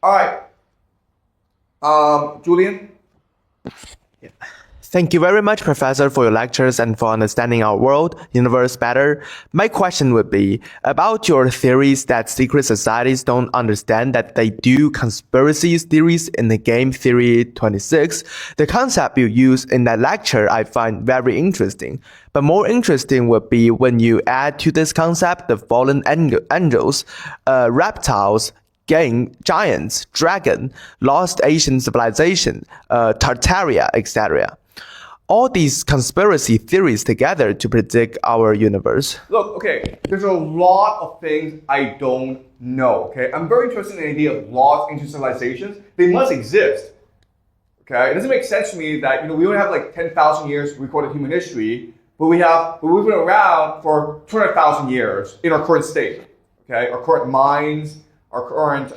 all right, Julian. Yeah. Thank you very much, Professor, for your lectures and for understanding our world, universe better. My question would be about your theories that secret societies don't understand that they do conspiracy theories in the game theory 26. The concept you use in that lecture I find very interesting. But more interesting would be when you add to this concept the fallen angels, reptiles, giants, dragon, lost Asian civilization, Tartaria, etc. All these conspiracy theories together to predict our universe. Look, okay, there's a lot of things I don't know, okay? I'm very interested in the idea of lost ancient civilizations. They must exist, okay? It doesn't make sense to me that, we only have like 10,000 years recorded human history, but we've been around for 200,000 years in our current state, okay? Our current minds, our current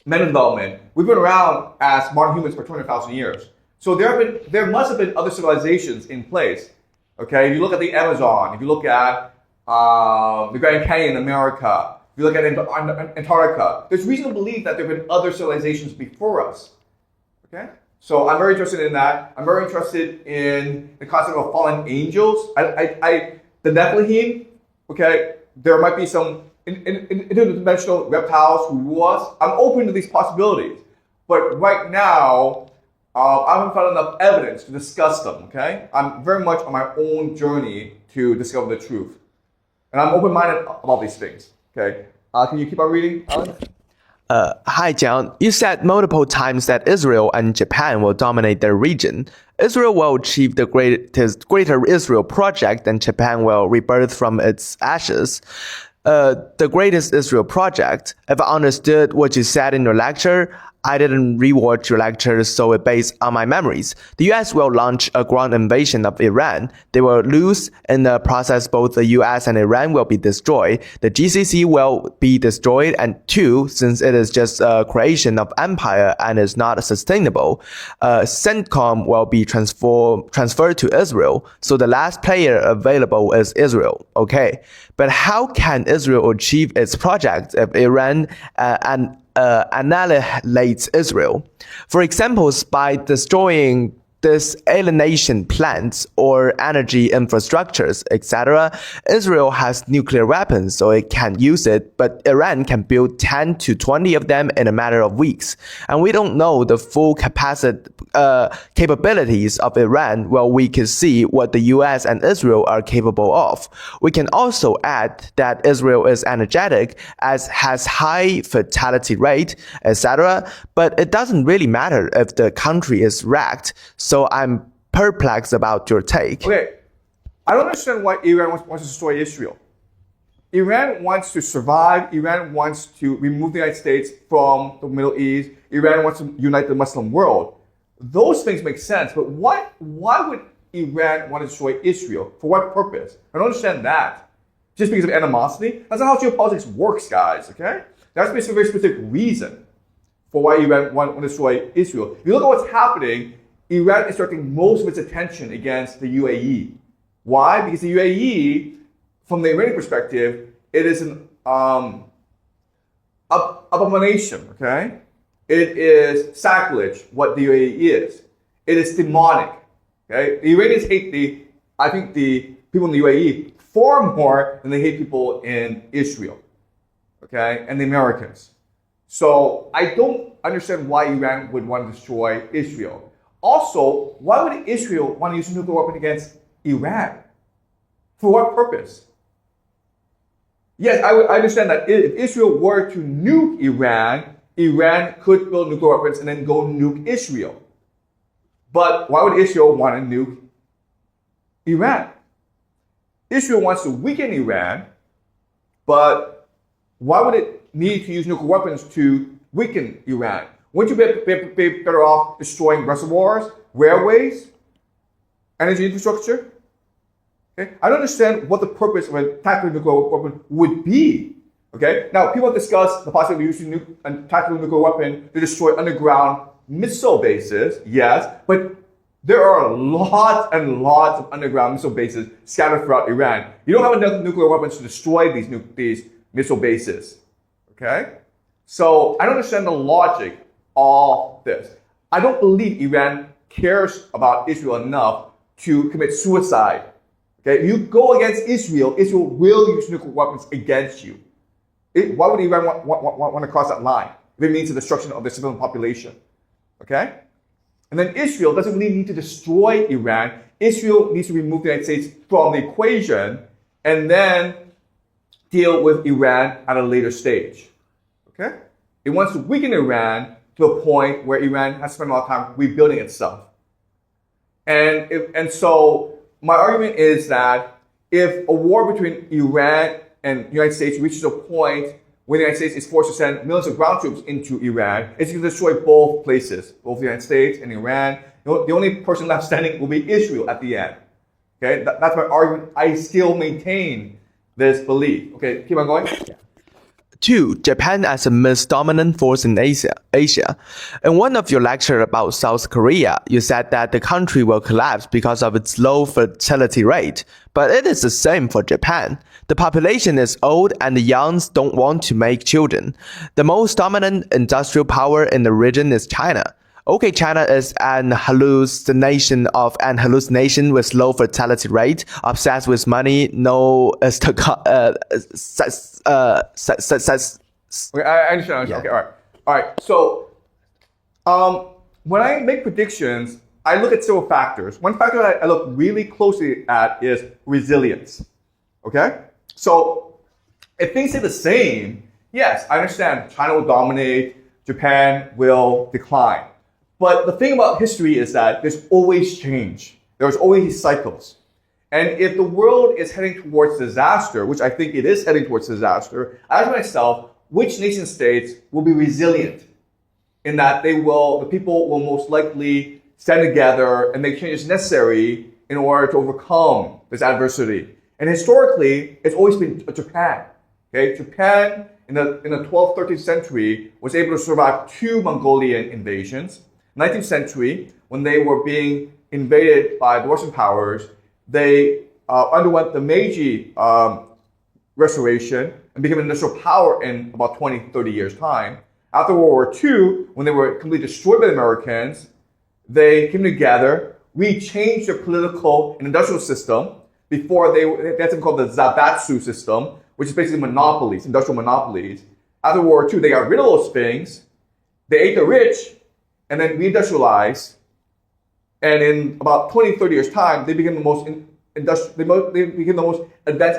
mental development. We've been around as modern humans for 200,000 years. So there must have been other civilizations in place. Okay, if you look at the Amazon, if you look at the Grand Canyon in America, if you look at Antarctica, there's reason to believe that there have been other civilizations before us. Okay, so I'm very interested in that. I'm very interested in the concept of fallen angels. The Nephilim. Okay, there might be some interdimensional reptiles who rule us. I'm open to these possibilities, but right now, I haven't found enough evidence to discuss them, okay? I'm very much on my own journey to discover the truth. And I'm open-minded about these things, okay? Can you keep on reading, Alan? Hi, Jiang. You said multiple times that Israel and Japan will dominate their region. Israel will achieve the Greater Israel Project, and Japan will rebirth from its ashes. The Greatest Israel Project, if I understood what you said in your lecture, I didn't rewatch your lecture, so it's based on my memories. The US will launch a ground invasion of Iran. They will lose. In the process, both the US and Iran will be destroyed. The GCC will be destroyed. And two, since it is just a creation of empire and is not sustainable, CENTCOM will be transferred to Israel. So the last player available is Israel. Okay. But how can Israel achieve its project if Iran annihilates Israel? For example, by destroying alienation plants or energy infrastructures, etc. Israel has nuclear weapons, so it can use it, but Iran can build 10 to 20 of them in a matter of weeks. And we don't know the full capacity capabilities of Iran, well, we can see what the US and Israel are capable of. We can also add that Israel is energetic, as has high fertility rate, etc. But it doesn't really matter if the country is wrecked. So I'm perplexed about your take. Okay, I don't understand why Iran wants to destroy Israel. Iran wants to survive. Iran wants to remove the United States from the Middle East. Iran wants to unite the Muslim world. Those things make sense, but why would Iran want to destroy Israel? For what purpose? I don't understand that. Just because of animosity? That's not how geopolitics works, guys, okay? There has to be a very specific reason for why Iran want to destroy Israel. If you look at what's happening, Iran is directing most of its attention against the UAE. Why? Because the UAE, from the Iranian perspective, it is an abomination, okay? It is sacrilege, what the UAE is. It is demonic, okay? The Iranians hate the people in the UAE far more than they hate people in Israel, okay? And the Americans. So I don't understand why Iran would want to destroy Israel. Also, why would Israel want to use a nuclear weapon against Iran? For what purpose? Yes, I understand that if Israel were to nuke Iran, Iran could build nuclear weapons and then go nuke Israel. But why would Israel want to nuke Iran? Israel wants to weaken Iran, but why would it need to use nuclear weapons to weaken Iran? Wouldn't you be better off destroying reservoirs, railways, energy infrastructure? Okay? I don't understand what the purpose of a tactical nuclear weapon would be. Okay? Now, people have discussed the possibility of using a tactical nuclear weapon to destroy underground missile bases. Yes, but there are lots and lots of underground missile bases scattered throughout Iran. You don't have enough nuclear weapons to destroy these missile bases. Okay? So I don't understand the logic of this. I don't believe Iran cares about Israel enough to commit suicide. Okay? If you go against Israel, Israel will use nuclear weapons against you. Why would Iran want to cross that line if it means the destruction of the civilian population? Okay? And then Israel doesn't really need to destroy Iran. Israel needs to remove the United States from the equation and then deal with Iran at a later stage. Okay? It wants to weaken Iran to a point where Iran has to spend a lot of time rebuilding itself. And so my argument is that if a war between Iran and the United States reaches a point where the United States is forced to send millions of ground troops into Iran, it's going to destroy both places, both the United States and Iran. The only person left standing will be Israel at the end. Okay, that's my argument. I still maintain this belief. Okay, keep on going. 2. Japan as a most dominant force in Asia. In one of your lectures about South Korea, you said that the country will collapse because of its low fertility rate. But it is the same for Japan. The population is old and the youngs don't want to make children. The most dominant industrial power in the region is China. Okay, China is an hallucination with low fertility rate, obsessed with money, no Okay, I understand. Yeah. Okay, all right. So, when I make predictions, I look at several factors. One factor that I look really closely at is resilience. Okay? So, if things stay the same, yes, I understand China will dominate, Japan will decline. But the thing about history is that there's always change. There's always cycles. And if the world is heading towards disaster, which I think it is heading towards disaster, I ask myself, which nation states will be resilient in that the people will most likely stand together and make changes necessary in order to overcome this adversity. And historically, it's always been Japan. Okay, Japan in the 12th, 13th century was able to survive 2 Mongolian invasions. 19th century, when they were being invaded by the Western powers, they underwent the Meiji restoration and became an industrial power in about 20, 30 years' time. After World War II, when they were completely destroyed by the Americans, they came together, changed their political and industrial system. Before they had something called the Zabatsu system, which is basically monopolies, industrial monopolies. After World War II, they got rid of those things. They ate the rich, and then reindustrialized And in about 20, 30 years' time, they became the most advanced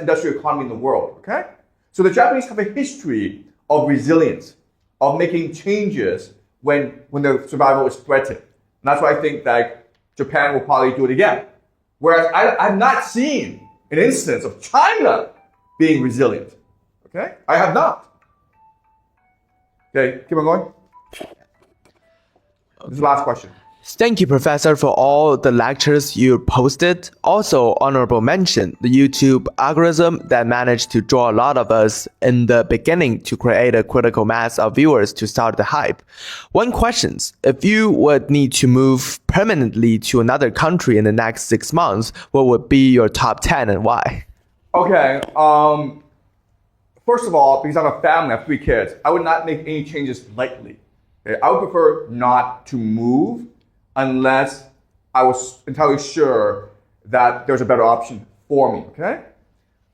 industrial economy in the world, okay? So the Japanese have a history of resilience, of making changes when their survival is threatened. And that's why I think that Japan will probably do it again. Whereas I've not seen an instance of China being resilient, okay? I have not. Okay, keep on going. This is the last question. Thank you, Professor, for all the lectures you posted. Also, honorable mention, the YouTube algorithm that managed to draw a lot of us in the beginning to create a critical mass of viewers to start the hype. One question, if you would need to move permanently to another country in the next 6 months, what would be your top 10 and why? Okay, first of all, because I have a family, I have 3 kids, I would not make any changes lightly. Okay? I would prefer not to move unless I was entirely sure that there's a better option for me, okay?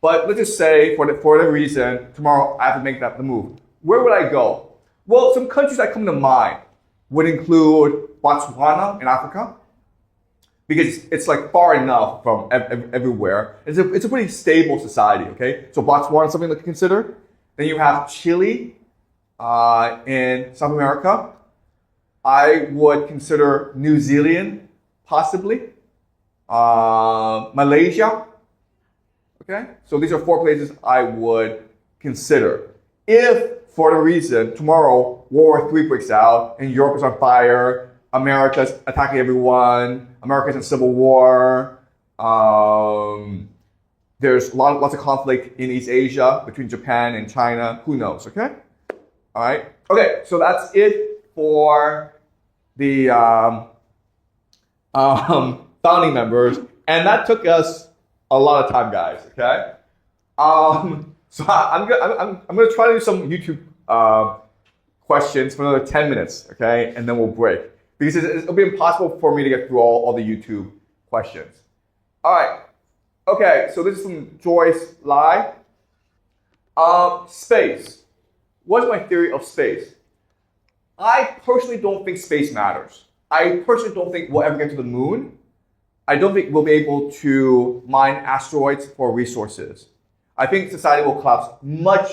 But let's just say, for whatever reason, tomorrow I have to make the move. Where would I go? Well, some countries that come to mind would include Botswana in Africa, because it's like far enough from everywhere. It's a pretty stable society, okay? So Botswana is something to consider. Then you have Chile in South America. I would consider New Zealand, possibly. Malaysia. Okay? So these are 4 places I would consider. If, for the reason, tomorrow World War III breaks out and Europe is on fire, America's attacking everyone, America's in civil war, there's lots of conflict in East Asia between Japan and China, who knows, okay? All right? Okay, so that's it for the founding members, and that took us a lot of time, guys. Okay, so I'm gonna try to do some YouTube questions for another 10 minutes. Okay, and then we'll break because it'll be impossible for me to get through all the YouTube questions. All right. Okay, so this is from Joyce Lai. Space. What's my theory of space? I personally don't think space matters. I personally don't think we'll ever get to the moon. I don't think we'll be able to mine asteroids for resources. I think society will collapse much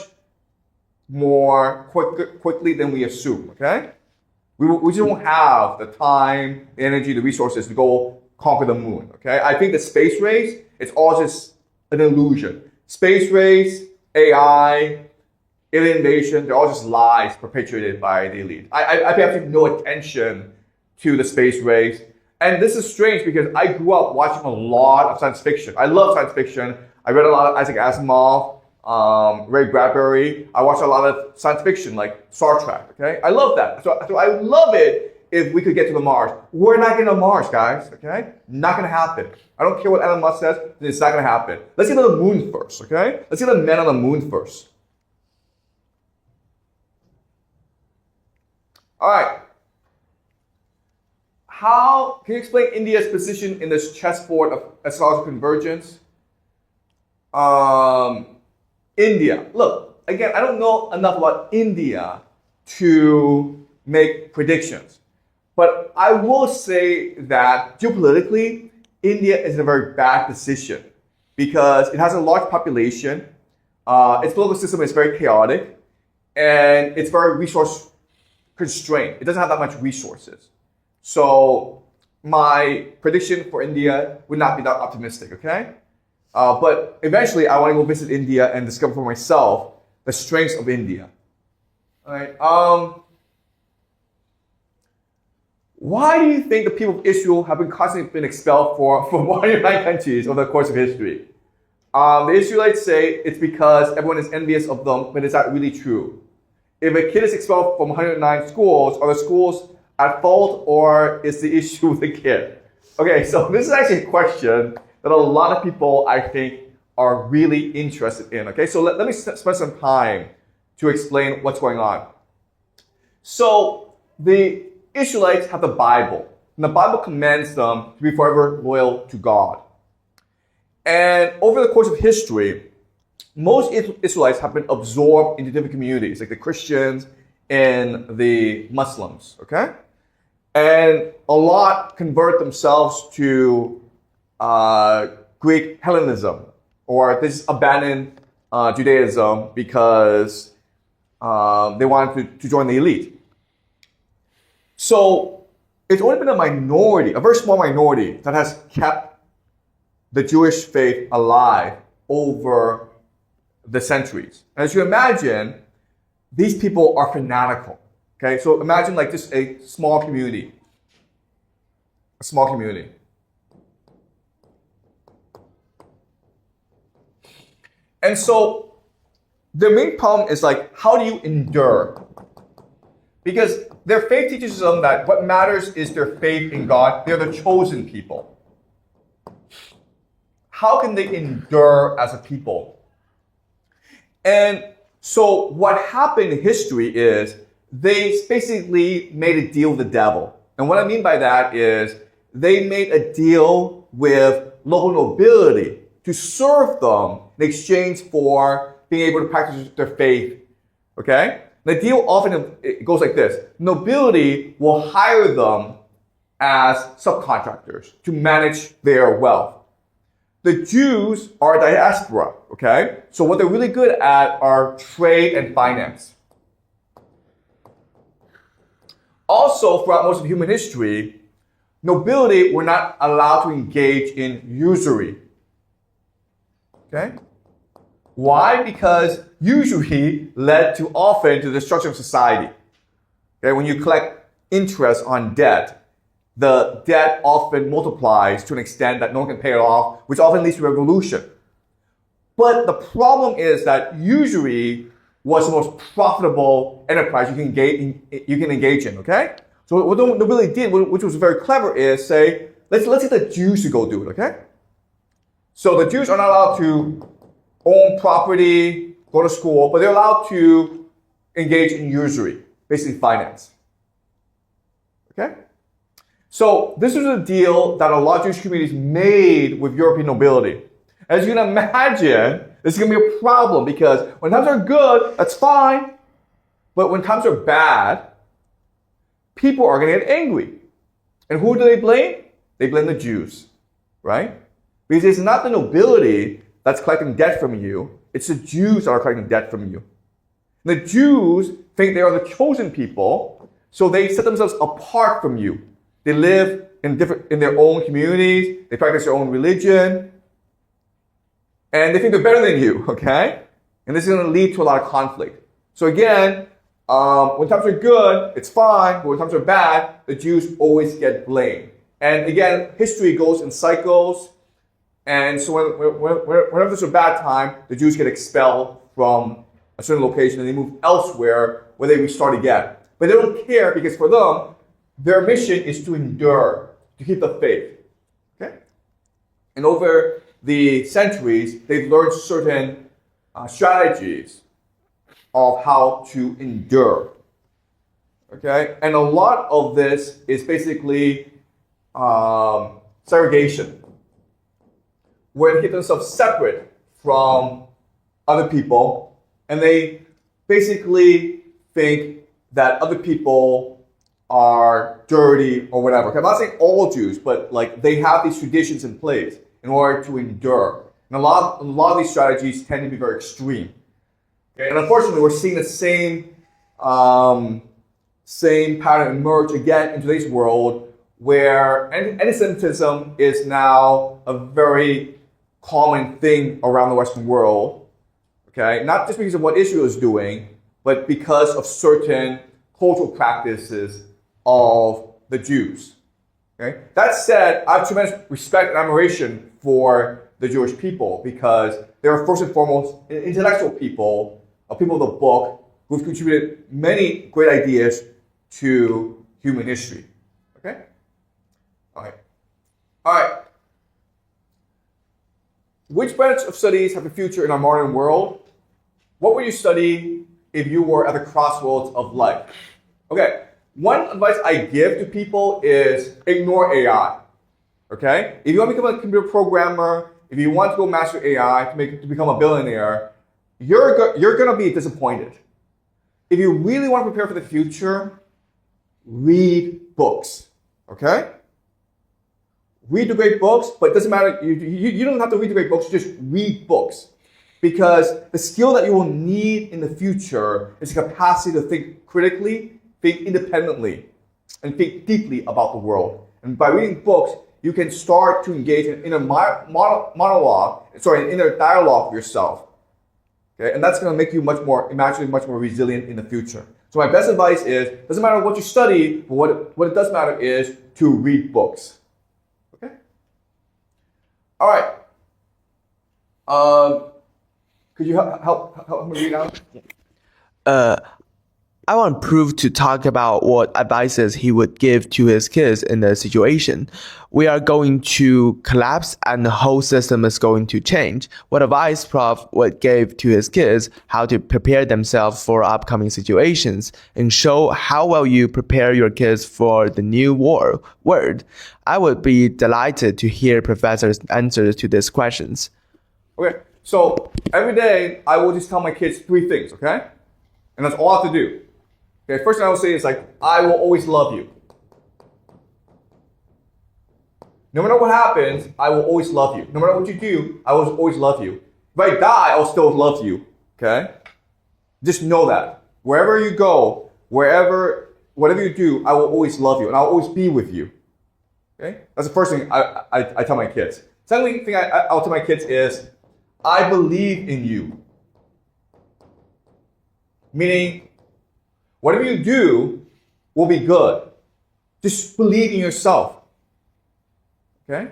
more quickly than we assume, okay? We just won't have the time, the energy, the resources to go conquer the moon, okay? I think the space race, it's all just an illusion. Space race, AI, alien invasion, they're all just lies perpetuated by the elite. I pay absolutely no attention to the space race. And this is strange because I grew up watching a lot of science fiction. I love science fiction. I read a lot of Isaac Asimov, Ray Bradbury. I watched a lot of science fiction like Star Trek, okay? I love that. So I would love it if we could get to the Mars. We're not getting to Mars, guys, okay? Not gonna happen. I don't care what Elon Musk says, it's not gonna happen. Let's get to the moon first, okay? Let's get the men on the moon first. All right. How can you explain India's position in this chessboard of astrological convergence? India. Look, again, I don't know enough about India to make predictions. But I will say that geopolitically, India is in a very bad position because it has a large population, its political system is very chaotic, and it's very resource constrained. It doesn't have that much resources. So my prediction for India would not be that optimistic, okay? But eventually I want to go visit India and discover for myself the strengths of India. All right. Why do you think the people of Israel have constantly been expelled from 109 countries over the course of history? The Israelites say it's because everyone is envious of them, but it's not really true. If a kid is expelled from 109 schools, are the schools at fault or is the issue with the kid? Okay, so this is actually a question that a lot of people, I think, are really interested in. Okay, so let me spend some time to explain what's going on. So the Israelites have the Bible, and the Bible commands them to be forever loyal to God. And over the course of history, most Israelites have been absorbed into different communities, like the Christians and the Muslims, okay? And a lot convert themselves to Greek Hellenism, or they just abandoned Judaism because they wanted to join the elite. So it's only been a minority, a very small minority, that has kept the Jewish faith alive over the centuries. And as you imagine, these people are fanatical. Okay, so imagine like just a small community. A small community. And so the main problem is like, how do you endure? Because their faith teaches them that what matters is their faith in God. They're the chosen people. How can they endure as a people? And so what happened in history is they basically made a deal with the devil. And what I mean by that is they made a deal with local nobility to serve them in exchange for being able to practice their faith. Okay? The deal often it goes like this. Nobility will hire them as subcontractors to manage their wealth. The Jews are diaspora, okay? So what they're really good at are trade and finance. Also, throughout most of human history, nobility were not allowed to engage in usury. Okay? Why? Because usury led to often to the destruction of society. Okay? When you collect interest on debt, the debt often multiplies to an extent that no one can pay it off, which often leads to revolution. But the problem is that usury was the most profitable enterprise you can engage in, okay? So what the nobility did, which was very clever, is say, let's get the Jews to go do it, okay? So the Jews are not allowed to own property, go to school, but they're allowed to engage in usury, basically finance. Okay? So this was a deal that a lot of Jewish communities made with European nobility. As you can imagine, this is going to be a problem because when times are good, that's fine. But when times are bad, people are going to get angry. And who do they blame? They blame the Jews, right? Because it's not the nobility that's collecting debt from you. It's the Jews that are collecting debt from you. The Jews think they are the chosen people, so they set themselves apart from you. They live in their own communities. They practice their own religion. And they think they're better than you, okay? And this is going to lead to a lot of conflict. So again, when times are good, it's fine. But when times are bad, the Jews always get blamed. And again, history goes in cycles. And so whenever there's a bad time, the Jews get expelled from a certain location and they move elsewhere where they restart again. But they don't care because for them, their mission is to endure, to keep the faith. Okay? And over the centuries, they've learned certain strategies of how to endure. Okay? And a lot of this is basically segregation, where they keep themselves separate from other people, and they basically think that other people are dirty or whatever. Okay, I'm not saying all Jews, but like they have these traditions in place in order to endure. And a lot of these strategies tend to be very extreme. Okay? And unfortunately, we're seeing the same pattern emerge again in today's world, where anti-Semitism is now a very common thing around the Western world. Okay, not just because of what Israel is doing, but because of certain cultural practices of the Jews. Okay? That said, I have tremendous respect and admiration for the Jewish people because they are first and foremost intellectual people, people of the book, who've contributed many great ideas to human history. Okay? All right. Which branch of studies have a future in our modern world? What would you study if you were at the crossroads of life? Okay, one advice I give to people is ignore AI. Okay? If you want to become a computer programmer, if you want to go master AI to become a billionaire, you're going to be disappointed. If you really want to prepare for the future, read books. Okay? Read the great books, but it doesn't matter. You don't have to read the great books, just read books. Because the skill that you will need in the future is the capacity to think critically, think independently, and think deeply about the world. And by reading books, you can start to engage in an inner dialogue with yourself. Okay? And that's going to make you much more resilient in the future. So my best advice is, doesn't matter what you study, but what it does matter is to read books. Okay? All right. Could you help me read out? I want Proof to talk about what advices he would give to his kids in the situation. We are going to collapse and the whole system is going to change. What advice Prof would give to his kids how to prepare themselves for upcoming situations and show how well you prepare your kids for the new world? I would be delighted to hear Professor's answers to these questions. Okay, so every day I will just tell my kids 3 things, okay? And that's all I have to do. Okay, first thing I will say is I will always love you. No matter what happens, I will always love you. No matter what you do, I will always love you. If I die, I'll still love you, okay? Just know that. Wherever you go, whatever you do, I will always love you and I'll always be with you, okay? That's the first thing I tell my kids. Second thing I'll tell my kids is, I believe in you. Meaning, whatever you do will be good. Just believe in yourself. Okay?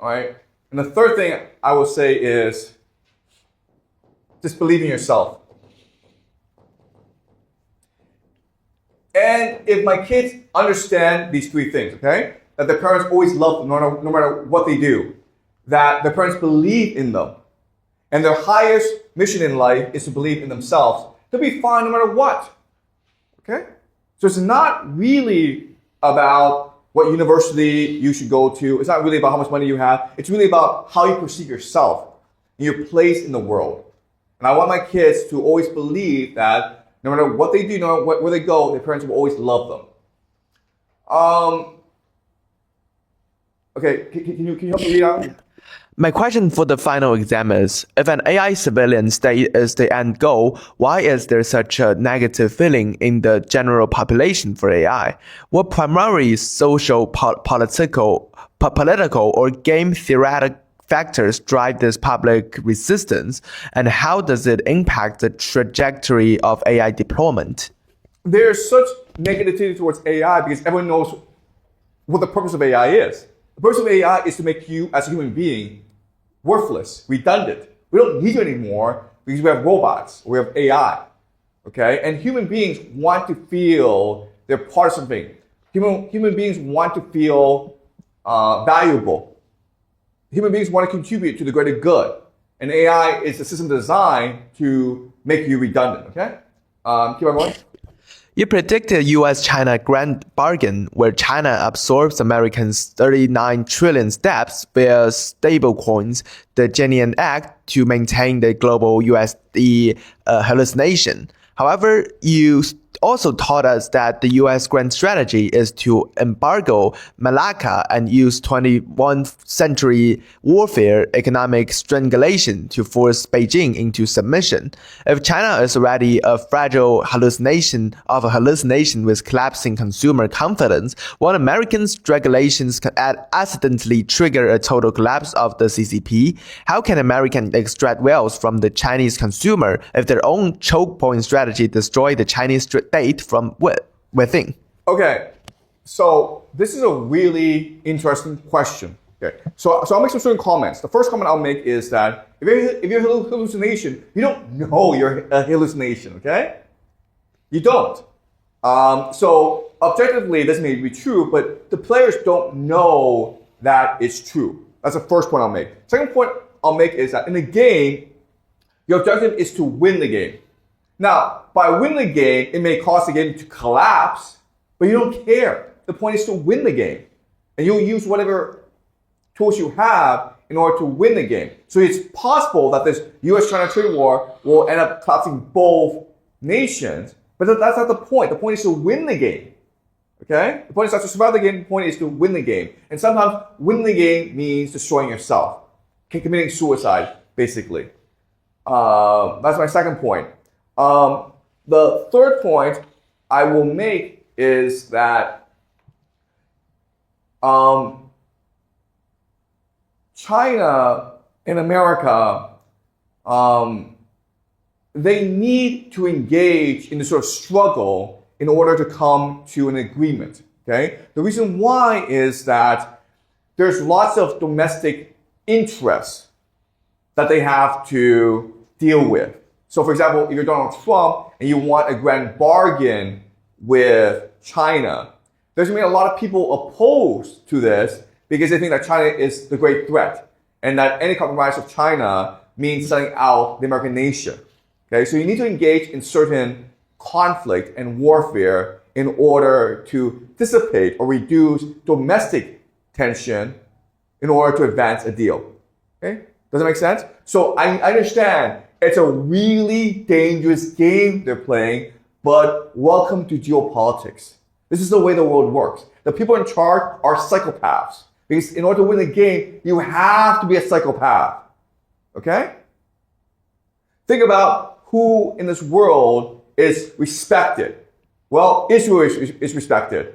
All right? And the third thing I will say is, just believe in yourself. And if my kids understand these 3 things, okay? That their parents always love them no matter what they do. That their parents believe in them. And their highest mission in life is to believe in themselves. They'll be fine no matter what. Okay? So it's not really about what university you should go to. It's not really about how much money you have. It's really about how you perceive yourself and your place in the world. And I want my kids to always believe that no matter what they do, no matter where they go, their parents will always love them. Okay, can you help me read out? My question for the final exam is, if an AI civilian state is the end goal, why is there such a negative feeling in the general population for AI? What primary social, political, or game theoretic factors drive this public resistance, and how does it impact the trajectory of AI deployment? There's such negativity towards AI because everyone knows what the purpose of AI is. The purpose of AI is to make you, as a human being, worthless, redundant. We don't need you anymore because we have robots, or we have AI, okay? And human beings want to feel they're part of something. Human beings want to feel valuable. Human beings want to contribute to the greater good. And AI is a system designed to make you redundant, okay? Keep on going. You predicted U.S.-China grand bargain where China absorbs Americans' 39 trillion debts via stablecoins, the Genuine Act, to maintain the global USD hallucination. However, you also taught us that the U.S. grand strategy is to embargo Malacca and use 21st century warfare economic strangulation to force Beijing into submission. If China is already a fragile hallucination with collapsing consumer confidence, what American strangulations can accidentally trigger a total collapse of the CCP? How can Americans extract wealth from the Chinese consumer if their own choke point strategy destroy the Chinese state from within? Okay, so this is a really interesting question. Okay, so I'll make some certain comments. The first comment I'll make is that if you're a hallucination, you don't know you're a hallucination, okay? You don't. So objectively, this may be true, but the players don't know that it's true. That's the first point I'll make. Second point I'll make is that in the game, your objective is to win the game. Now, by winning the game, it may cause the game to collapse, but you don't care. The point is to win the game. And you'll use whatever tools you have in order to win the game. So it's possible that this US-China trade war will end up collapsing both nations, But that's not the point. The point is to win the game. Okay? The point is not to survive the game. The point is to win the game. And sometimes winning the game means destroying yourself, committing suicide, basically. That's my second point. The third point I will make is that China and America, they need to engage in the sort of struggle in order to come to an agreement. Okay? The reason why is that there's lots of domestic interests that they have to deal with. So for example, if you're Donald Trump and you want a grand bargain with China, there's going to be a lot of people opposed to this because they think that China is the great threat and that any compromise with China means selling out the American nation. Okay, so you need to engage in certain conflict and warfare in order to dissipate or reduce domestic tension in order to advance a deal. Okay, does that make sense? So I understand it's a really dangerous game they're playing, but welcome to geopolitics. This is the way the world works. The people in charge are psychopaths. Because in order to win the game, you have to be a psychopath. Okay? Think about who in this world is respected. Well, Israel is respected.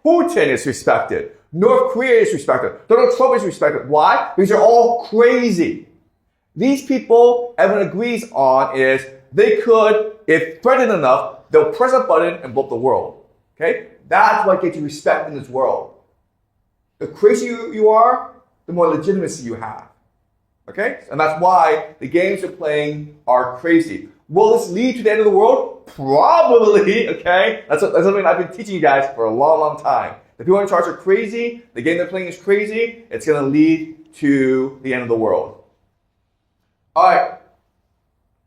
Putin is respected. North Korea is respected. Donald Trump is respected. Why? Because they're all crazy. These people, everyone agrees on is they could, if threatened enough, they'll press a button and blow up the world. Okay? That's what gets you respect in this world. The crazier you are, the more legitimacy you have. Okay? And that's why the games you're playing are crazy. Will this lead to the end of the world? Probably, okay? That's something I've been teaching you guys for a long, long time. The people in charge are crazy, the game they're playing is crazy, it's going to lead to the end of the world. Alright,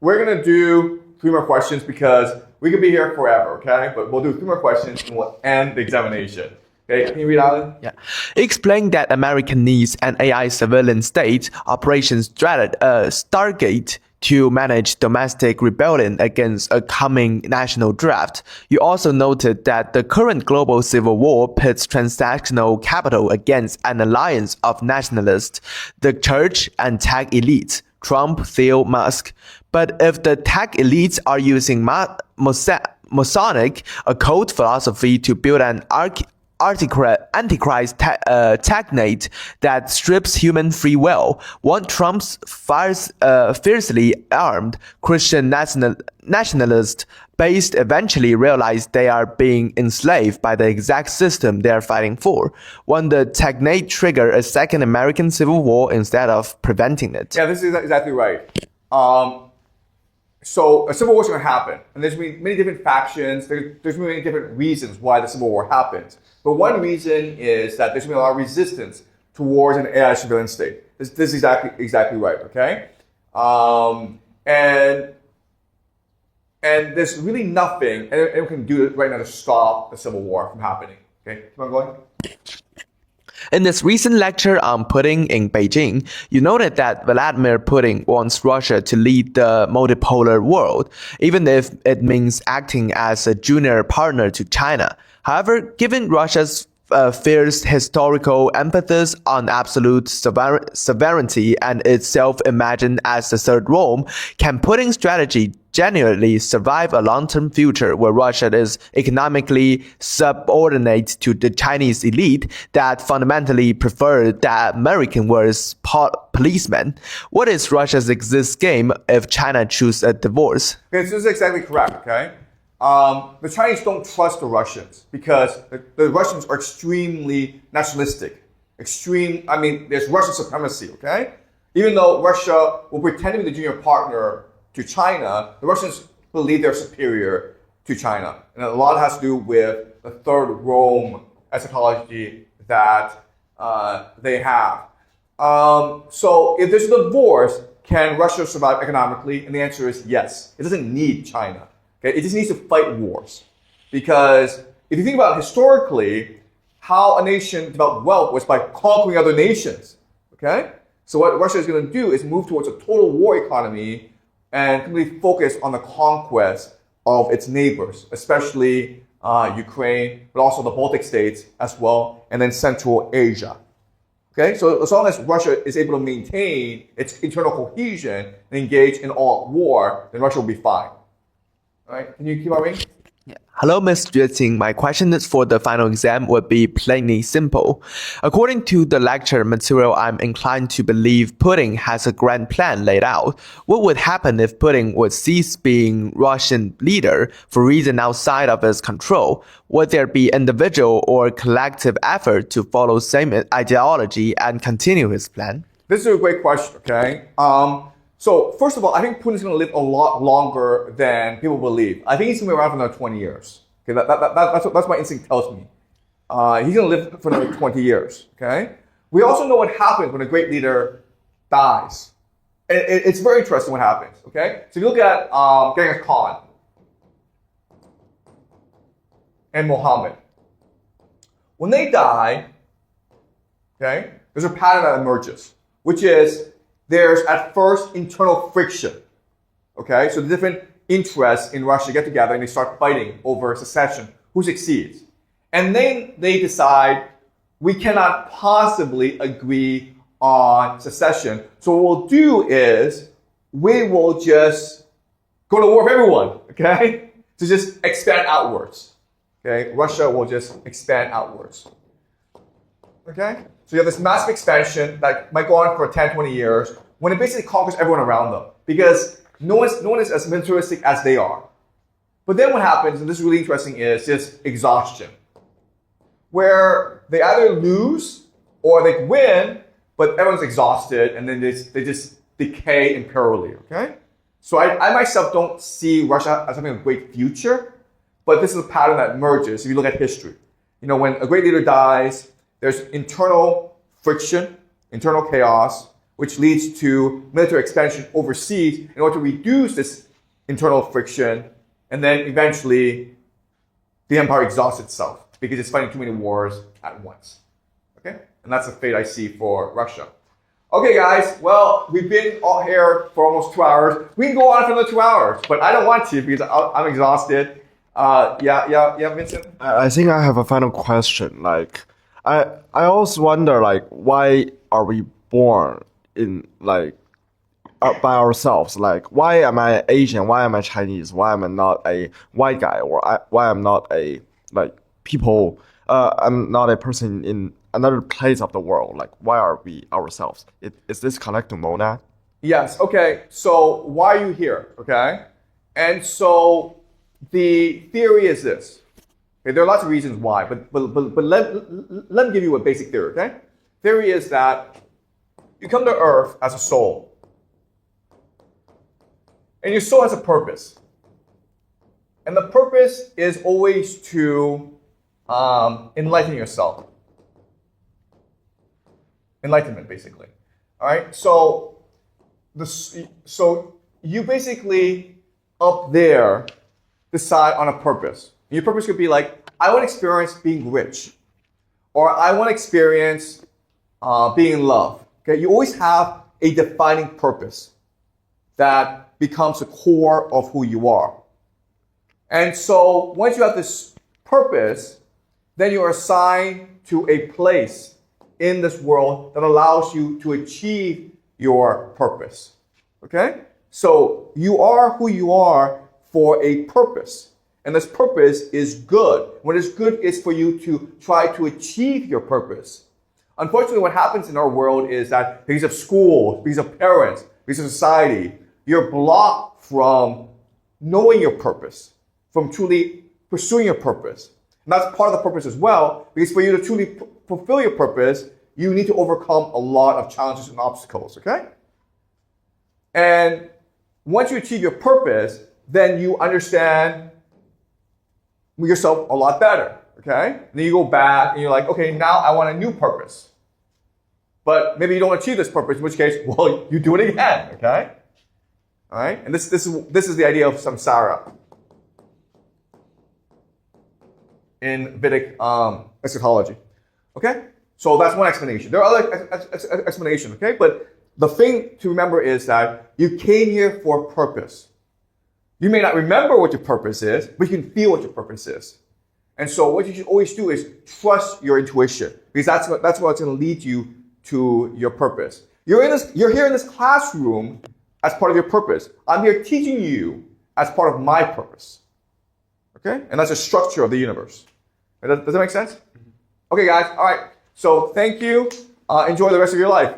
we're going to do 3 more questions because we could be here forever, okay? But we'll do 3 more questions and we'll end the examination. Okay, can you read, Alan? Yeah. Explain that America needs an AI surveillance state operations Stargate to manage domestic rebellion against a coming national draft. You also noted that the current global civil war pits transactional capital against an alliance of nationalists, the church and tech elites, Trump, Theo, Musk. But if the tech elites are using Masonic occult philosophy to build an Antichrist technate that strips human free will, won't Trump's fiercely armed Christian nationalist base eventually realize they are being enslaved by the exact system they are fighting for? Won't the technate trigger a second American Civil War instead of preventing it? Yeah, this is exactly right. So a civil war is going to happen, and there's going to be many different factions. There's many different reasons why the civil war happens. But one reason is that there's going to be a lot of resistance towards an AI surveillance state. This is exactly right. Okay, and there's really nothing anyone can do right now to stop the civil war from happening. Okay, keep on going. In this recent lecture on Putin in Beijing, you noted that Vladimir Putin wants Russia to lead the multipolar world, even if it means acting as a junior partner to China. However, given Russia's fierce historical emphasis on absolute sovereignty and its self-imagined as the Third Rome, can Putin's strategy genuinely survive a long-term future where Russia is economically subordinate to the Chinese elite that fundamentally prefer the American worst policemen? What is Russia's exit game if China chooses a divorce? Okay, so this is exactly correct, okay? The Chinese don't trust the Russians because the Russians are extremely nationalistic. There's Russian supremacy, okay? Even though Russia will pretend to be the junior partner to China, the Russians believe they're superior to China. And a lot has to do with the Third Rome eschatology that they have. So if there's a divorce, can Russia survive economically? And the answer is yes. It doesn't need China. Okay? It just needs to fight wars. Because if you think about historically, how a nation developed wealth was by conquering other nations. Okay? So what Russia is going to do is move towards a total war economy and completely focus on the conquest of its neighbors, especially Ukraine, but also the Baltic states as well, and then Central Asia. Okay, so as long as Russia is able to maintain its internal cohesion and engage in all war, then Russia will be fine. All right, can you keep on reading? Hello, Ms. Xueqin. My question for the final exam would be plainly simple. According to the lecture material, I'm inclined to believe Putin has a grand plan laid out. What would happen if Putin would cease being Russian leader for reason outside of his control? Would there be individual or collective effort to follow same ideology and continue his plan? This is a great question, okay? So first of all, I think Putin's going to live a lot longer than people believe. I think he's going to be around for another 20 years. Okay, that's what my instinct tells me. He's going to live for another 20 years. Okay. We also know what happens when a great leader dies. It's very interesting what happens. Okay. So if you look at Genghis Khan and Muhammad, when they die, okay, there's a pattern that emerges, which is there's at first internal friction. Okay, so the different interests in Russia get together and they start fighting over secession, who succeeds. And then they decide we cannot possibly agree on secession. So what we'll do is we will just go to war with everyone, okay? To just expand outwards. Okay, Russia will just expand outwards. Okay? So you have this massive expansion that might go on for 10, 20 years when it basically conquers everyone around them because no one is as militaristic as they are. But then what happens, and this is really interesting, is just exhaustion. Where they either lose or they win, but everyone's exhausted and then they just decay imperially, okay? So I myself don't see Russia as having a great future, but this is a pattern that emerges if you look at history. You know, when a great leader dies, there's internal friction, internal chaos, which leads to military expansion overseas in order to reduce this internal friction, and then eventually the empire exhausts itself because it's fighting too many wars at once. Okay? And that's the fate I see for Russia. Okay, guys, well, we've been all here for almost 2 hours. We can go on for another 2 hours, but I don't want to because I'm exhausted. Yeah, Vincent? I think I have a final question. Like, I also wonder, like, why are we born in, like, by ourselves? Like, why am I Asian? Why am I Chinese? Why am I not a white guy? Or why I'm not a, like, people, I'm not a person in another place of the world? Like, why are we ourselves? Is this collective monad? Yes, okay. So why are you here, okay? And so the theory is this. Okay, there are lots of reasons why, but let me give you a basic theory, okay? Theory is that you come to Earth as a soul. And your soul has a purpose. And the purpose is always to enlighten yourself. Enlightenment, basically. All right? So you basically, up there, decide on a purpose. Your purpose could be like, I want to experience being rich. Or I want to experience being in love. Okay? You always have a defining purpose that becomes the core of who you are. And so once you have this purpose, then you are assigned to a place in this world that allows you to achieve your purpose. Okay? So you are who you are for a purpose. And this purpose is good. What is good is for you to try to achieve your purpose. Unfortunately, what happens in our world is that because of school, because of parents, because of society, you're blocked from knowing your purpose, from truly pursuing your purpose. And that's part of the purpose as well, because for you to truly fulfill your purpose, you need to overcome a lot of challenges and obstacles, okay? And once you achieve your purpose, then you understand yourself a lot better, okay? And then you go back and you're like, okay, now I want a new purpose. But maybe you don't achieve this purpose, in which case, well, you do it again, okay? All right? And this is the idea of samsara in Vedic eschatology. Okay? So that's one explanation. There are other explanations, okay? But the thing to remember is that you came here for a purpose. You may not remember what your purpose is, but you can feel what your purpose is. And so what you should always do is trust your intuition, because that's what's going to lead you to your purpose. You're here in this classroom as part of your purpose. I'm here teaching you as part of my purpose. Okay? And that's the structure of the universe. Does that make sense? Okay, guys. All right. So thank you. Enjoy the rest of your life.